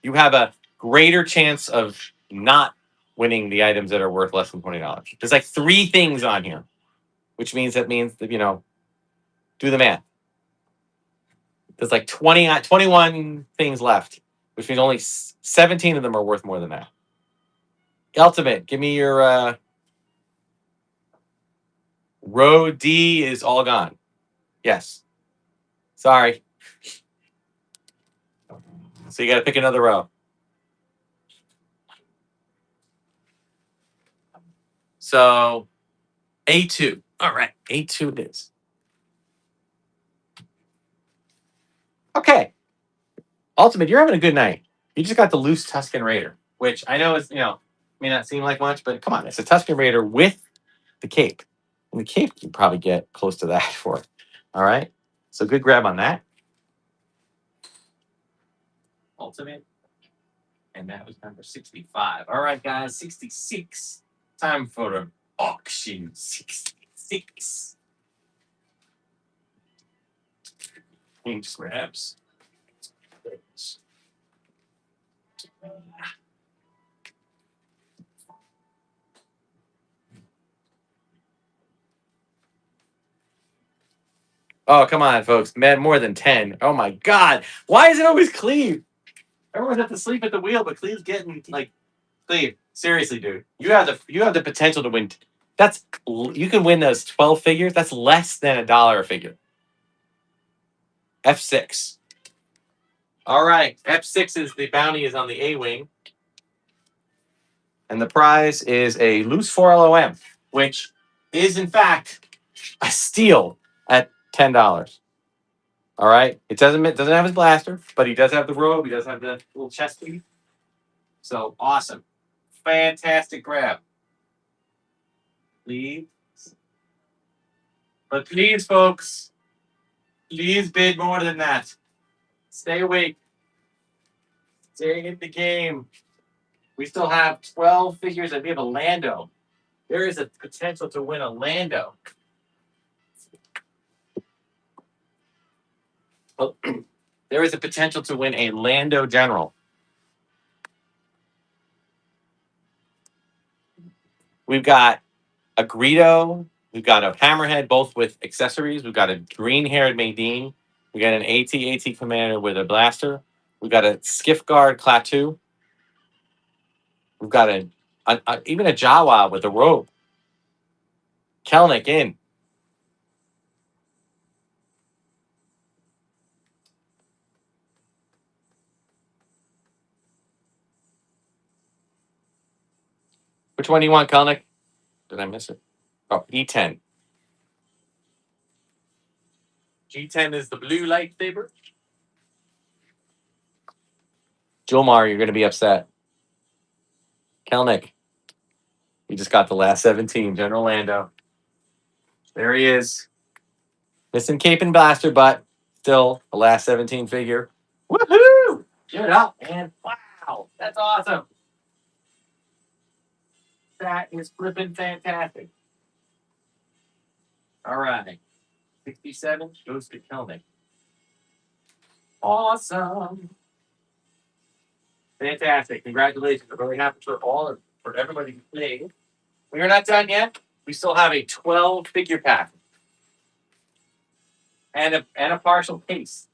You have a greater chance of not winning the items that are worth less than $20. There's like 3 things on here, which means that do the math. There's like 21 things left, which means only 17 of them are worth more than that. Ultimate, give me your row D is all gone. Yes. Sorry. So you got to pick another row. So A2. All right. A2 it is. Okay. Ultimate, you're having a good night. You just got the loose Tuscan Raider, which I know is, may not seem like much, but come on. It's a Tuscan Raider with the cape. And the cape you probably get close to that for it. All right. So good grab on that. Ultimate. And that was number 65. All right, guys. 66. Time for an auction 66. F6. Just grabs. Oh, come on, folks. Man, more than 10. Oh my God. Why is it always Cleve? Everyone has to sleep at the wheel, but Cleve's getting like Cleve. Seriously, dude. You have the potential to win. That's you can win those 12 figures. That's less than $1 a figure. F6. All right. F6 is the bounty is on the A wing. And the prize is a loose 4LOM, which is in fact a steal at $10. All right. It doesn't have his blaster, but he does have the robe. He does have the little chest piece. So awesome. Fantastic grab. Please. But please, folks, please bid more than that. Stay awake. Stay in the game. We still have 12 figures and we have a Lando. There is a potential to win a Lando. Oh, there is a potential to win a Lando General. We've got a Greedo. We've got a Hammerhead, both with accessories. We've got a green-haired Maydeen. We got an AT-AT Commander with a blaster. We've got a Skiff Guard Klaatu. We've got even a Jawa with a robe. Kelnick in. Which one do you want, Kelnick? Did I miss it? Oh, E10. G10 is the blue lightsaber. Jolmar, you're going to be upset. Kelnick, you just got the last 17. General Lando. There he is. Missing Cape and Blaster, but still the last 17 figure. Woohoo! Give it up, man. Wow. That's awesome. That is flipping fantastic. All right. 67 goes to Kelnick. Awesome. Fantastic. Congratulations. I'm really happy for everybody who played. We are not done yet. We still have a 12 figure pack and a partial case.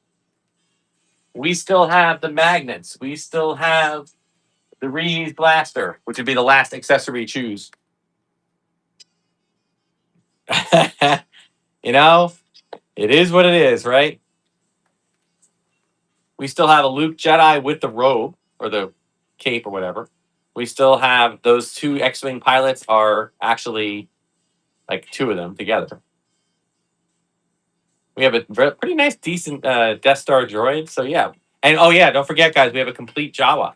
We still have the magnets. We still have the Reese blaster, which would be the last accessory choose. You know, it is what it is, right? We still have a Luke Jedi with the robe or the cape or whatever. We still have those two X-Wing pilots are actually like two of them together. We have a pretty nice, decent Death Star droid. So yeah, and oh yeah, don't forget, guys, we have a complete Jawa.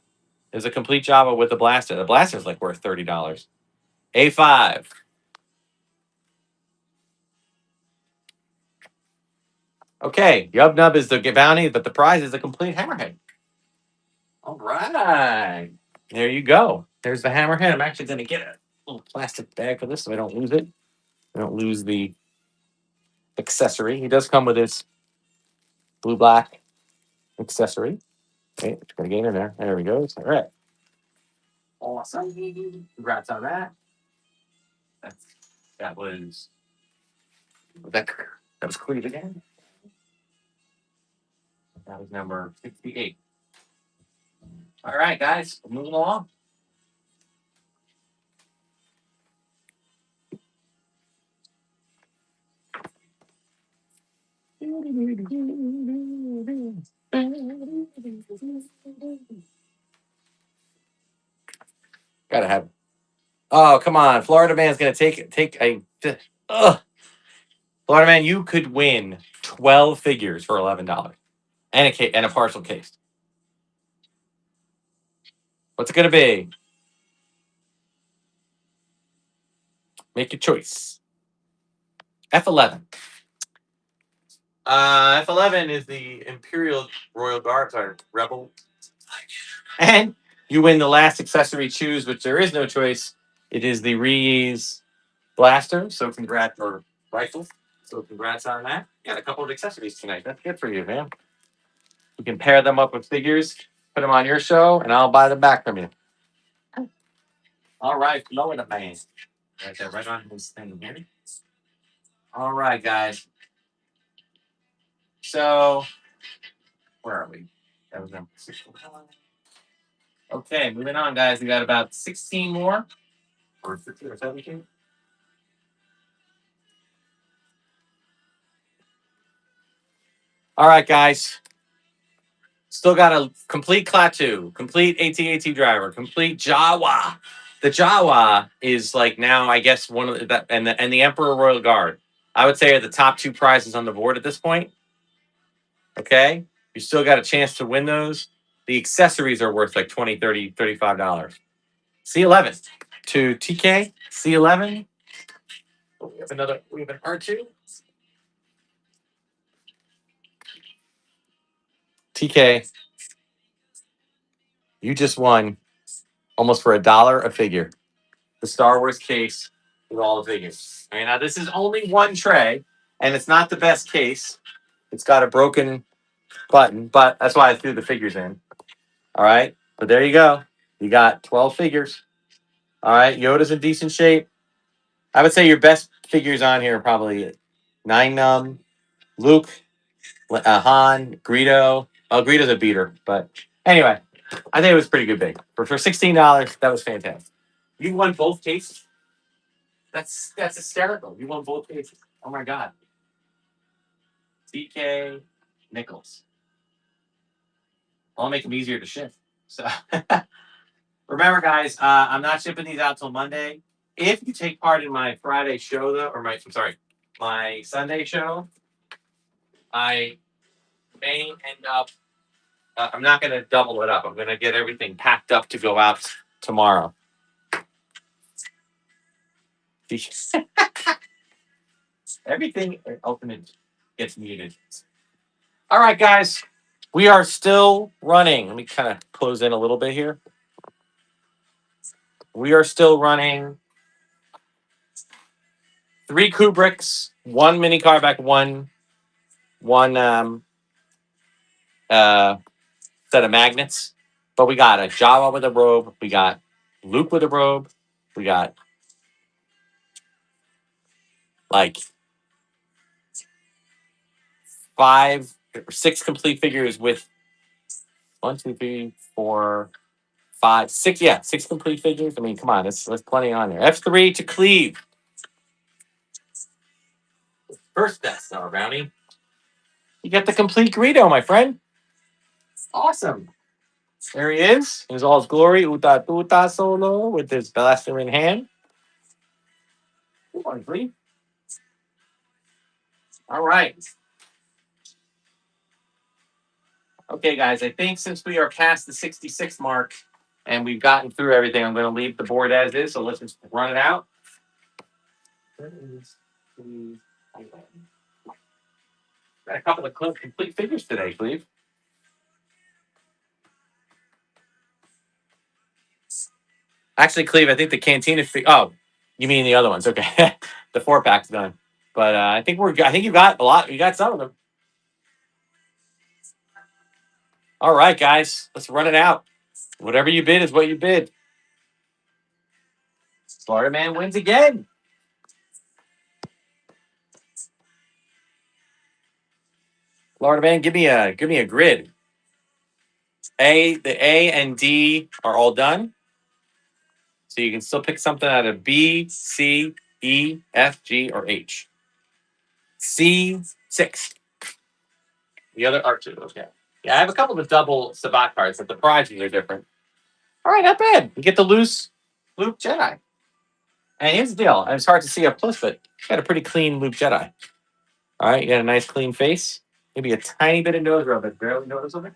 There's a complete Jawa with the blaster. The blaster is like worth $30. A5. Okay, Yub Nub is the bounty, but the prize is a complete Hammerhead. All right, there you go. There's the Hammerhead. I'm actually going to get a little plastic bag for this so I don't lose it. I don't lose the accessory. He does come with his blue black accessory. Okay, just gonna get in there. There we go. All right. Awesome. Congrats on that. That was that was Cleve again. That was number 68. All right, guys, we're moving along. Gotta have. Oh, come on. Florida Man's gonna take a. Ugh. Florida Man, you could win 12 figures for $11 and a partial case. What's it gonna be? Make your choice. F11. F11 is the Imperial Royal Guard, sorry, Rebel. And you win the last accessory choose, which there is no choice. It is the Reese blaster. So congrats, or rifle. So congrats on that. Got a couple of accessories tonight. That's good for you, man. You can pair them up with figures, put them on your show, and I'll buy them back from you. All right, lower the man. Right there, right on his thing here. All right, guys. So where are we? That was number 6. Okay, moving on, guys. We got about 16 more. Or 15 or 17. All right, guys. Still got a complete Klaatu, complete AT-AT driver, complete Jawa. The Jawa is like now, I guess, one of that, and the Emperor Royal Guard. I would say are the top 2 prizes on the board at this point. Okay, you still got a chance to win those. The accessories are worth like $20, $30, $35. C11 to TK. C11. Oh, we have another. We have an R2. TK. You just won almost for $1 a figure. The Star Wars case with all the figures. I mean, now this is only one tray, and it's not the best case. It's got a broken button, but that's why I threw the figures in. All right, but there you go. You got 12 figures. All right, Yoda's in decent shape. I would say your best figures on here are probably Nine Num, Luke, Han, Greedo. Oh, Greedo's a beater, but anyway, I think it was pretty good big for $16. That was fantastic. You won both cases. That's hysterical. You won both cases. Oh my god. DK Nichols. I'll make them easier to ship. So remember, guys, I'm not shipping these out till Monday. If you take part in my Friday show, though, or my Sunday show, I may end up. I'm not going to double it up. I'm going to get everything packed up to go out tomorrow. Everything ultimate gets muted. All right, guys. We are still running. Let me kind of close in a little bit here. We are still running 3 Kubricks, 1 mini carback, one uh, set of magnets. But we got a Java with a robe. We got Luke with a robe. We got like 5 or 6 complete figures with 1, 2, 3, 4, 5, 6. Yeah, 6 complete figures. I mean, come on, that's plenty on there. F3 to Cleve. First Death Star bounty. You get the complete Greedo, my friend. Awesome. There he is. In all his glory. Uta Tuta solo with his blaster in hand. Come on, Cleve. All right. Okay, guys, I think since we are past the 66 mark and we've gotten through everything, I'm going to leave the board as is. So let's just run it out. Got a couple of complete figures today, Cleve. Actually, Cleve, I think the Cantina oh, you mean the other ones? Okay, the 4-pack's done. But I think I think you got a lot. You got some of them. All right, guys, let's run it out. Whatever you bid is what you bid. Florida man wins again. Florida man, give me a grid. The A and D are all done. So you can still pick something out of B, C, E, F, G, or H. C6. The other are 2. Okay. Yeah, I have a couple of double Sabat cards, but the prizes are different. All right, not bad. You get the loose Luke Jedi. And here's the deal. It's hard to see up close, but you got a pretty clean Luke Jedi. All right, you got a nice clean face. Maybe a tiny bit of nose rub, but barely noticeable.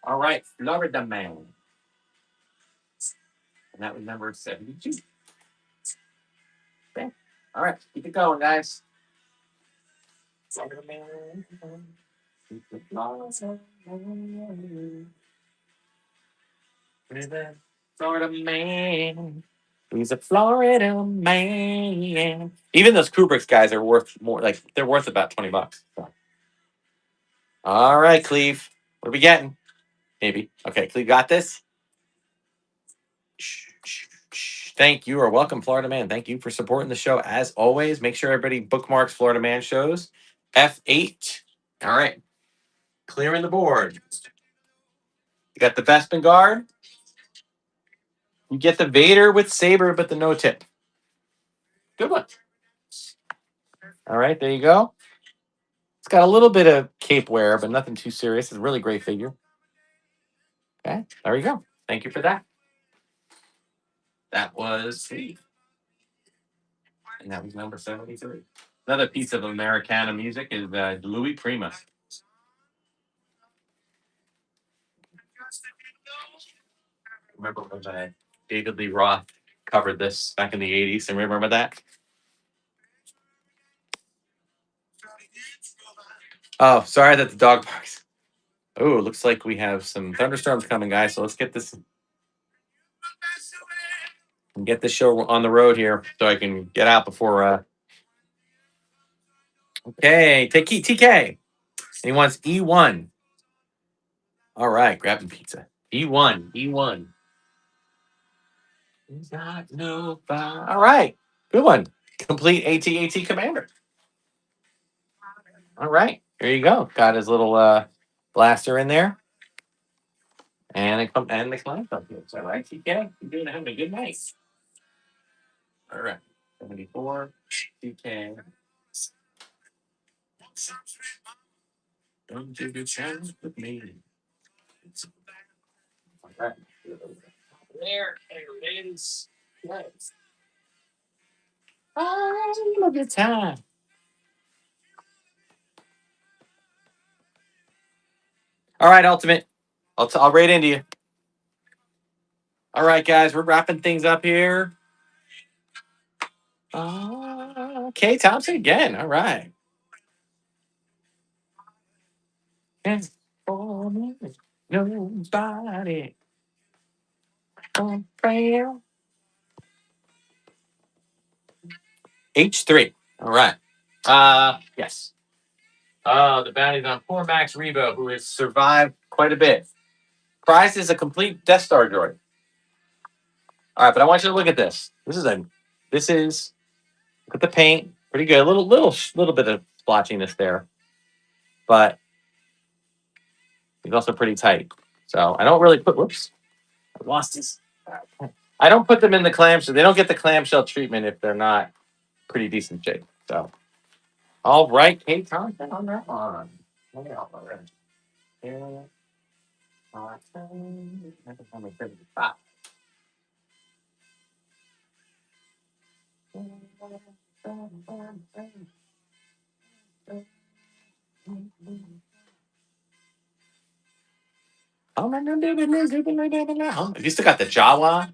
All right, Florida man. And that was number 72. Okay. All right, keep it going, guys. Florida man. Florida man. He's a Florida man. Even those Kubrick's guys are worth more. Like they're worth about $20. So. All right, Cleve. What are we getting? Maybe. Okay, Cleve got this. Thank you or welcome, Florida Man. Thank you for supporting the show as always. Make sure everybody bookmarks Florida Man shows. F8. All right. Clearing the board. You got the Bespin guard. You get the Vader with saber, but the no tip. Good one. All right, there you go. It's got a little bit of cape wear, but nothing too serious. It's a really great figure. Okay, there you go. Thank you for that. That was and that was number 73. Another piece of Americana music is Louis Prima. Remember when David Lee Roth covered this back in the 80s? And remember that? Oh, sorry that the dog barks. Oh, looks like we have some thunderstorms coming, guys. So let's get this and get this show on the road here so I can get out before. Okay, take TK. He wants E1. All right, grabbing pizza. E1, E1. Not nobody. All right, good one. Complete AT-AT commander. All right, there you go. Got his little blaster in there, and the climb up here. So, all right, TK, you're doing having a good night. All right, 74, TK. Don't take a chance with me. All right. There it is. Yes. I love your time. All right, Ultimate. I'll rate into you. All right, guys, we're wrapping things up here. Kay Thompson again. All right. And for me, nobody. H3. All right. Yes. The bounty's on poor Max Rebo, who has survived quite a bit. Prize is a complete Death Star droid. All right, but I want you to look at this. This is look at the paint. Pretty good. A little bit of splotchiness there, but he's also pretty tight. So I don't really put. Whoops, I lost his. I don't put them in the clamshell. They don't get the clamshell treatment if they're not pretty decent shape. So, all right, Kate Thompson on that one. You still got the Jawa.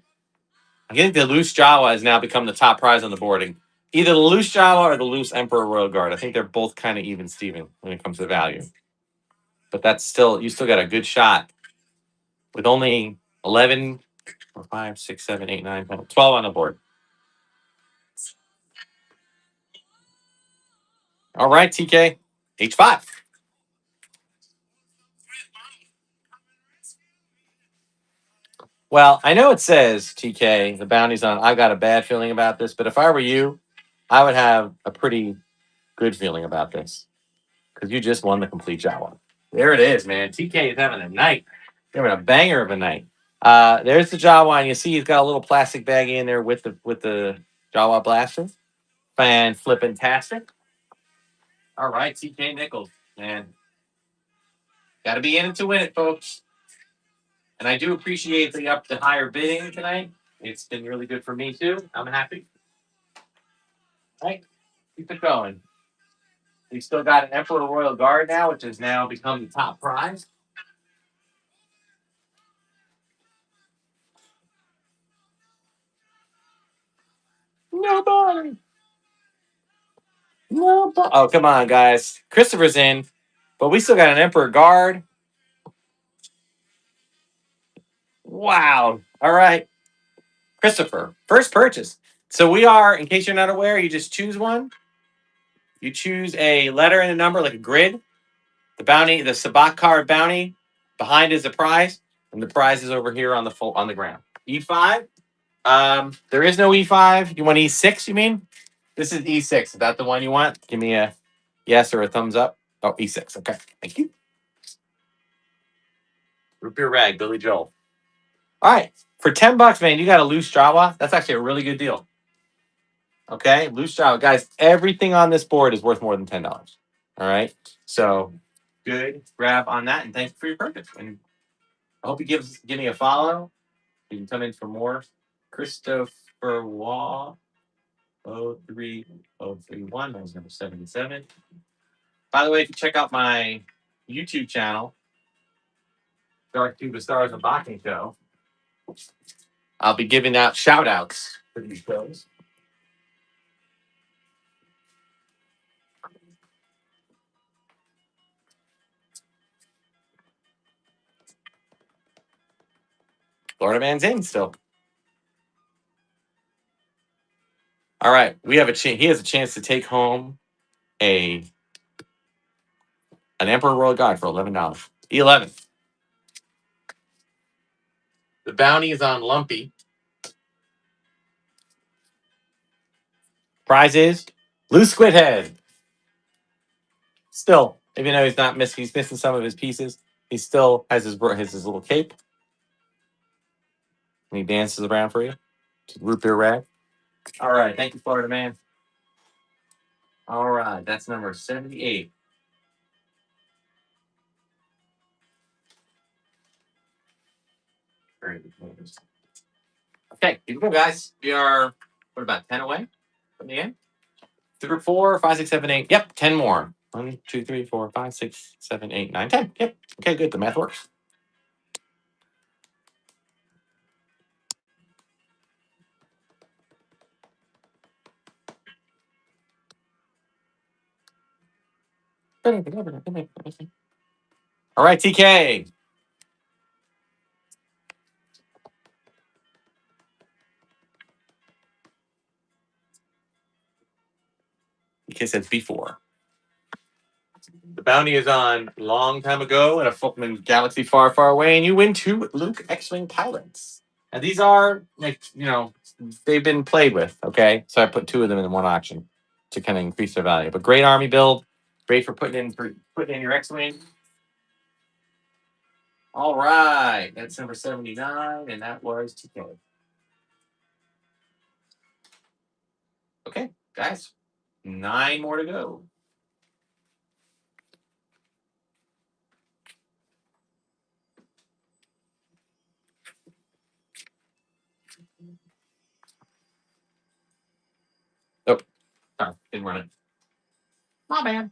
I think the loose Jawa has now become the top prize on the boarding. Either the loose Jawa or the loose Emperor Royal Guard. I think they're both kind of even Steven when it comes to value. But you still got a good shot with only 11, 5, 6, 7, 8, 9, 10, 12 on the board. All right, TK. H5. Well, I know it says TK, the bounty's on. I've got a bad feeling about this, but if I were you, I would have a pretty good feeling about this because you just won the complete Jawa. There it is, man. TK is having a night. They're having a banger of a night. There's the Jawa, and you see he's got a little plastic baggie in there with the Jawa blaster. Fan flippin' tastic. All right, TK Nichols, man. Got to be in it to win it, folks. And I do appreciate the higher bidding tonight. It's been really good for me too. I'm happy. All right, keep it going. We still got an Emperor Royal Guard now, which has now become the top prize. Nobody. Nobody. Oh, come on, guys. Christopher's in, but we still got an Emperor Guard. Wow. All right. Christopher, first purchase. So we are, in case you're not aware, you just choose one. You choose a letter and a number, like a grid. The bounty, the Sabak card bounty, behind is the prize, and the prize is over here on the ground. E5. There is no E5. You want E6? You mean? This is E6. Is that the one you want? Give me a yes or a thumbs up. Oh, E6. Okay, thank you. Root beer rag, Billy Joel. All right, for $10, man, you got a loose Jawa. That's actually a really good deal. Okay, loose Jawa, guys. Everything on this board is worth more than $10. All right, so good grab on that, and thank you for your purchase. And I hope you give me a follow. You can come in for more. Christopher Wall 03031. That was number 77. By the way, if you check out my YouTube channel, Darth Tuba Stars Unboxing Show, I'll be giving out shout outs for these shows. Florida Man's in still. All right, we have a chance. He has a chance to take home an Emperor Royal Guard for $11. E11. The bounty is on Lumpy. Prize is Loose Squid Head. Still, even though he's missing some of his pieces. He still has his little cape, and he dances around for you. Root beer rag. All right, thank you, Florida Man. All right, that's number 78. Very good. Okay, here we go, guys. We are what about 10 away from the end? 3, 4, 5, 6, 7, 8. Yep, 10 more. 1, 2, 3, 4, 5, 6, 7, 8, 9, 10. Yep. Okay, good. The math works. All right, TK. TK says before. The bounty is on long time ago in a galaxy far, far away, and you win 2 Luke X-Wing pilots. And these are, like, they've been played with, okay? So I put 2 of them in one auction to kind of increase their value. But great army build, great for putting in your X-Wing. All right, that's number 79, and that was TK. Okay, guys, 9 more to go. Oh, sorry, didn't run it. My bad.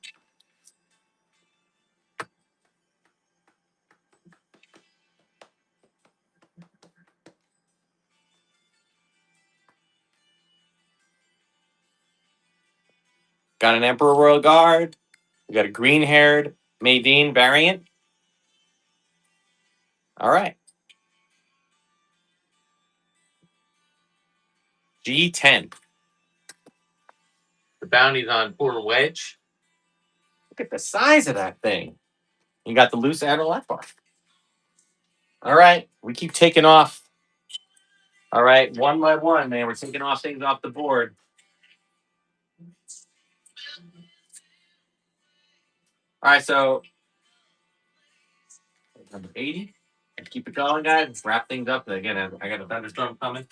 Got an Emperor Royal Guard. We got a green-haired Maydeen variant. All right. G10. The bounty's on poor Wedge. Look at the size of that thing. You got the loose Admiral Akbar. All right. We keep taking off. All right. One by one, man. We're taking off things off the board. All right. So, number 80. Let's keep it going, guys. Let's wrap things up. Again, I got a thunderstorm coming.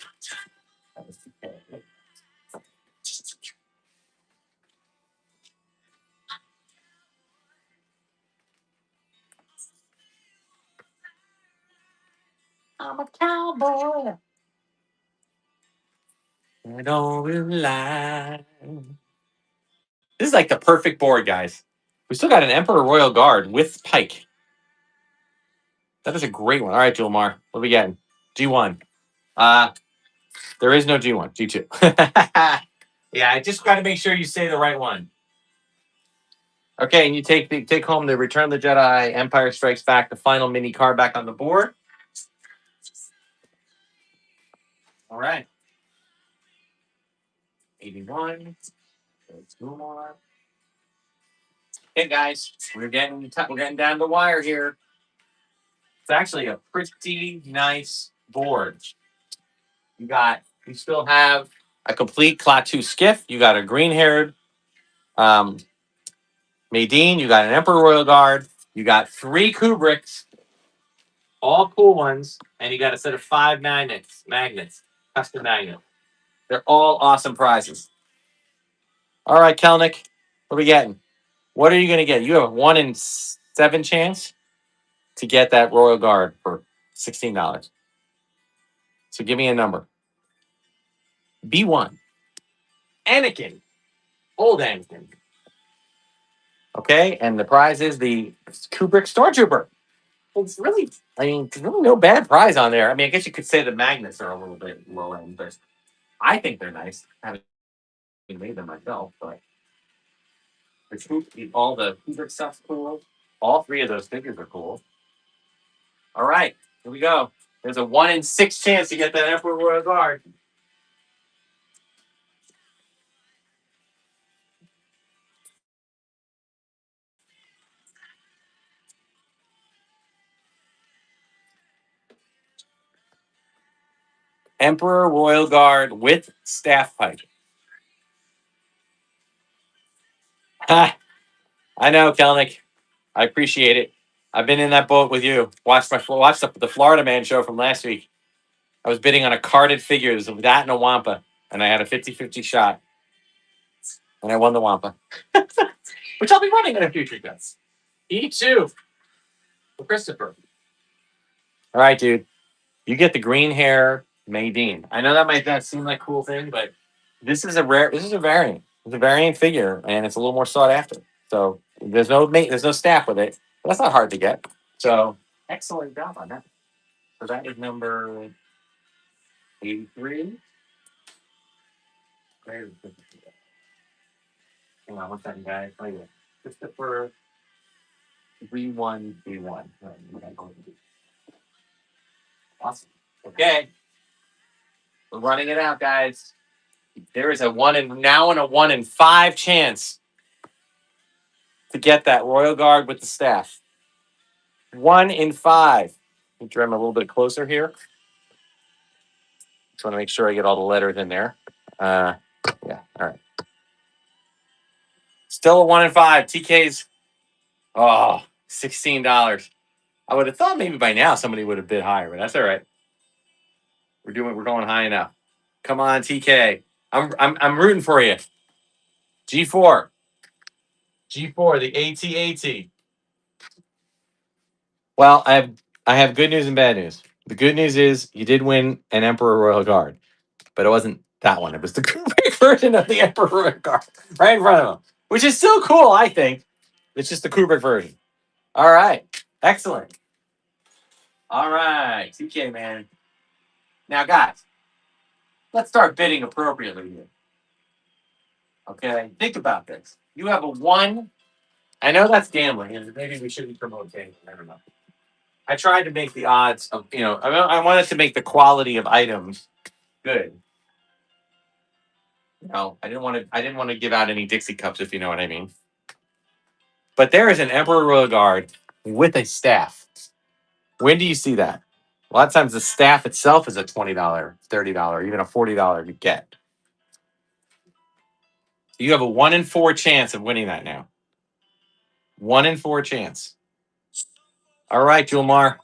I'm a cowboy. I don't really lie. This is like the perfect board, guys. We still got an Emperor Royal Guard with Pike. That is a great one. All right, Julmar. What are we getting? G1. There is no G1. G2. Yeah, I just got to make sure you say the right one. Okay, and you take home the Return of the Jedi, Empire Strikes Back, the final mini card back on the board. All right. 81. There's two more. Okay, guys, we're getting down the wire here. It's actually a pretty nice board. You still have a complete Klaatu skiff. You got a green-haired um, Maydeen. You got an Emperor Royal Guard. You got three Kubricks, all cool ones, and you got a set of five magnets, custom magnet. They're all awesome prizes. All right, Kelnick, what are we getting? What are you going to get? You have a 1 in 7 chance to get that Royal Guard for $16. So give me a number. B1. Anakin. Old Anakin. Okay, and the prize is the Kubrick Stormtrooper. It's really, there's really no bad prize on there. I mean, I guess you could say the magnets are a little bit low end, but I think they're nice. I haven't made them myself, but all the Kubrick stuff's cool. All three of those figures are cool. All right, here we go. There's a 1 in 6 chance to get that Emperor Royal Guard. Emperor Royal Guard with staff pipe. Ha! I know, Kelnick. I appreciate it. I've been in that boat with you. Watched the Florida Man show from last week. I was bidding on a carded figures of that and a Wampa, and I had a 50-50 shot. And I won the Wampa. Which I'll be running in a future guts. E2 for Christopher. All right, dude. You get the green hair Maydeen. I know that might not seem like a cool thing, but this is a variant. It's a variant figure, and it's a little more sought after. So there's no staff with it. But that's not hard to get. So excellent job on that. So that is number 83. Where is it? Hang on one second, guys. Oh, yeah. Christopher 3131. Awesome. Okay. We're running it out, guys. There is a 1 in 5 chance to get that Royal Guard with the staff. 1 in 5. Let me draw them a little bit closer here. Just want to make sure I get all the letters in there. Yeah, all right. Still a 1 in 5. TK's, $16. I would have thought maybe by now somebody would have bid higher, but that's all right. We're going high enough. Come on, TK. I'm rooting for you. G4. G4, the AT-AT. Well, I have good news and bad news. The good news is you did win an Emperor Royal Guard, but it wasn't that one. It was the Kubrick version of the Emperor Royal Guard right in front of him, which is still cool, I think. It's just the Kubrick version. All right. Excellent. All right. TK, man. Now, guys, let's start bidding appropriately here. Okay? Think about this. You have a 1. I know that's gambling, and maybe we shouldn't promote gambling. I don't know. I tried to make the odds of, I wanted to make the quality of items good. I didn't want to give out any Dixie cups, if you know what I mean. But there is an Emperor Royal Guard with a staff. When do you see that? A lot of times the staff itself is a $20, $30, even a $40 to get. You have a 1 in 4 chance of winning that now. 1 in 4 chance. All right, Julmar.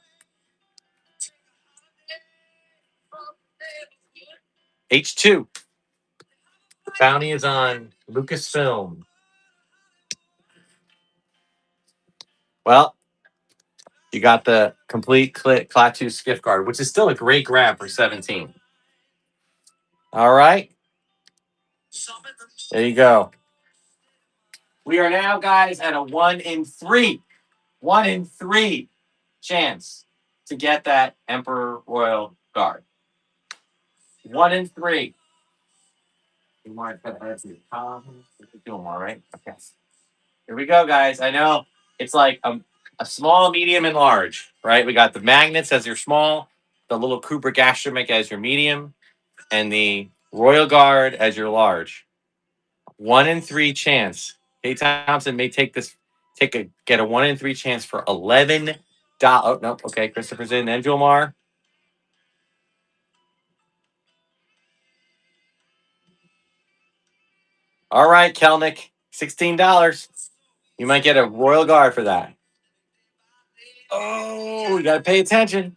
H2. The bounty is on Lucasfilm. Well, you got the complete Klaatu skiff guard, which is still a great grab for 17. All right. There you go. We are now, guys, at a 1 in 3. 1 in 3 chance to get that Emperor Royal Guard. 1 in 3. You want to put that to doing all right? Okay. Here we go, guys. I know it's like a small, medium, and large, right? We got the magnets as your small, the little Kubrick astromech as your medium, and the Royal Guard as your large. 1 in 3 chance. Kay Thompson may get a 1 in 3 chance for $11. Oh, no. Okay. Christopher's in. And Jomar. All right, Kelnick. $16. You might get a Royal Guard for that. Oh, we got to pay attention.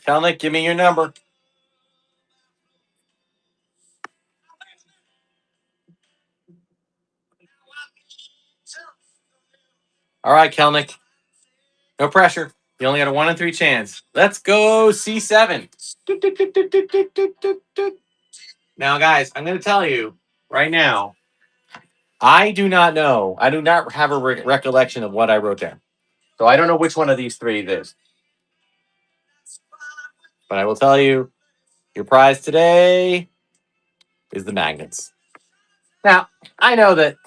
Kelnick, give me your number. All right, Kelnick. No pressure. You only got a 1 in 3 chance. Let's go C7. Now, guys, I'm going to tell you right now, I do not know. I do not have a recollection of what I wrote down. So I don't know which one of these three it is. But I will tell you, your prize today is the magnets. Now, I know that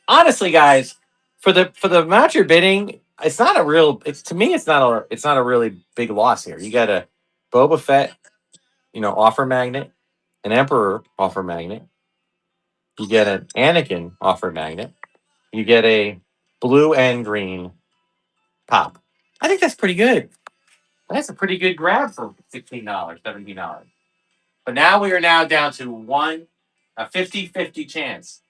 honestly, guys, for the amount you're bidding, it's not a real. It's to me, it's not a really big loss here. You got a Boba Fett, offer magnet, an Emperor offer magnet. You get an Anakin offer magnet. You get a blue and green pop. I think that's pretty good. That's a pretty good grab for $16, $17. But now we are now down to a 50-50 chance.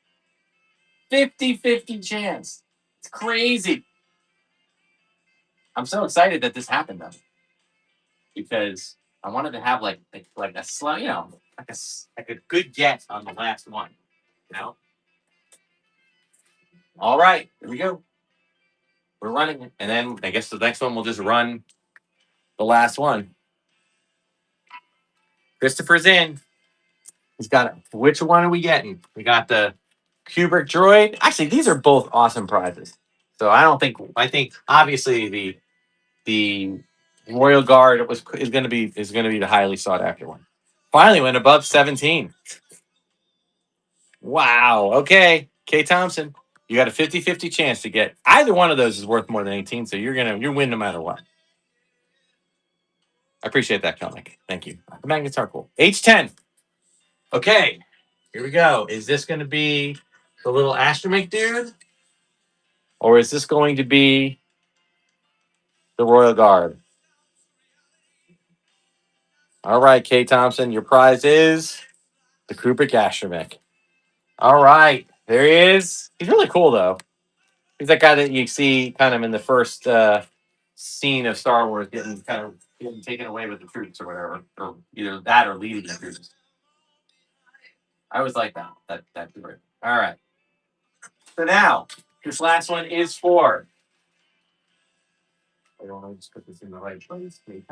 50-50 chance. It's crazy. I'm so excited that this happened though, because I wanted to have like a slow, like a good get on the last one. You know. All right, here we go. We're running it, and then I guess the next one we'll just run the last one. Christopher's in. He's got it. Which one are we getting? We got the Kubrick droid. Actually, these are both awesome prizes. So I think obviously the Royal Guard is going to be the highly sought after one. Finally went above 17. Wow. Okay. Kay Thompson, you got a 50-50 chance to get either one of those is worth more than 18, so you're win no matter what. I appreciate that, Kelnick. Thank you. The magnets are cool. H10. Okay. Here we go. Is this going to be the little astromech dude? Or is this going to be the Royal Guard? All right, Kay Thompson, your prize is the Kubrick astromech. All right, there he is. He's really cool, though. He's that guy that you see kind of in the first scene of Star Wars getting taken away with the troops or whatever, or either that or leading the troops. I always like that story. All right. So now this last one is for. I don't want to just put this in the right place. Okay.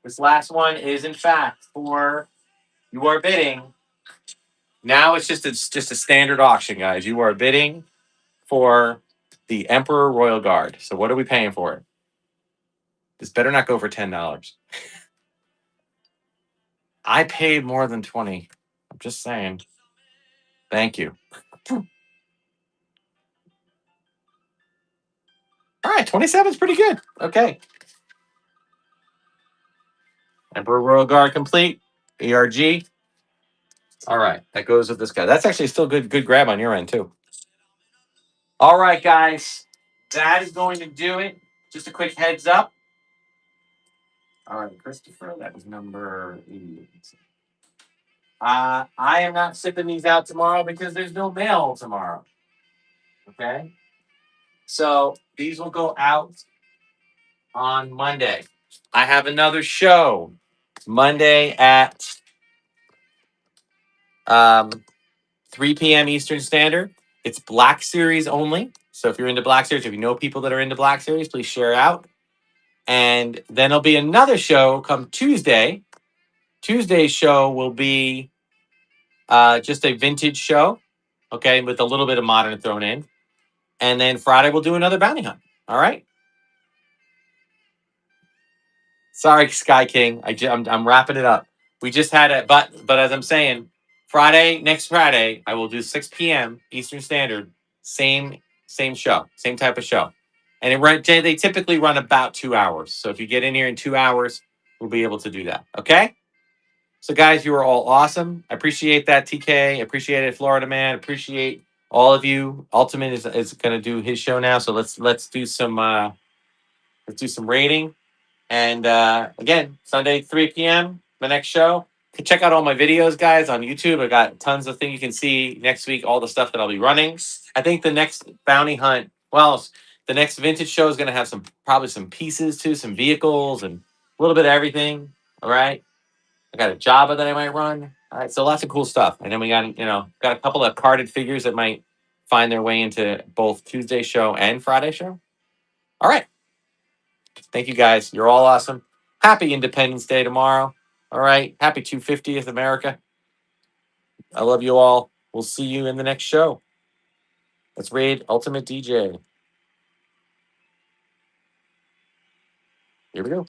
This last one is in fact for your bidding. Now it's just a standard auction, guys. You are bidding for the Emperor Royal Guard. So what are we paying for it? This better not go for $10. I paid more than 20. I'm just saying. Thank you. All right, 27 is pretty good. Okay. Emperor Royal Guard complete. ERG. All right, that goes with this guy. That's actually still good grab on your end too. All right, guys. That is going to do it. Just a quick heads up. All right, Christopher, that was number 88. I am not shipping these out tomorrow because there's no mail tomorrow. Okay. So these will go out on Monday. I have another show Monday at 3 p.m. Eastern Standard. It's Black Series only. So if you're into Black Series, if you know people that are into Black Series, please share out. And then there'll be another show come Tuesday. Tuesday's show will be just a vintage show, okay, with a little bit of modern thrown in. And then Friday we'll do another bounty hunt. All right. Sorry, Sky King. I'm wrapping it up. We just had it, but as I'm saying, next Friday, I will do 6 p.m. Eastern Standard. Same show, same type of show, and they typically run about 2 hours. So if you get in here in 2 hours, we'll be able to do that. Okay. So, guys, you are all awesome. I appreciate that, TK. Appreciate it, Florida man. Appreciate all of you. Ultimate is going to do his show now, so let's do some rating. And again, Sunday 3 p.m. the next show. Check out all my videos, guys, on YouTube. I got tons of things you can see next week. All the stuff that I'll be running. I think the next bounty hunt. Well, the next vintage show is going to have probably some pieces too, some vehicles and a little bit of everything. All right. I got a Java that I might run. All right, so lots of cool stuff. And then we got a couple of carded figures that might find their way into both Tuesday show and Friday show. All right. Thank you guys. You're all awesome. Happy Independence Day tomorrow. All right. Happy 250th America. I love you all. We'll see you in the next show. Let's raid Ultimate DJ. Here we go.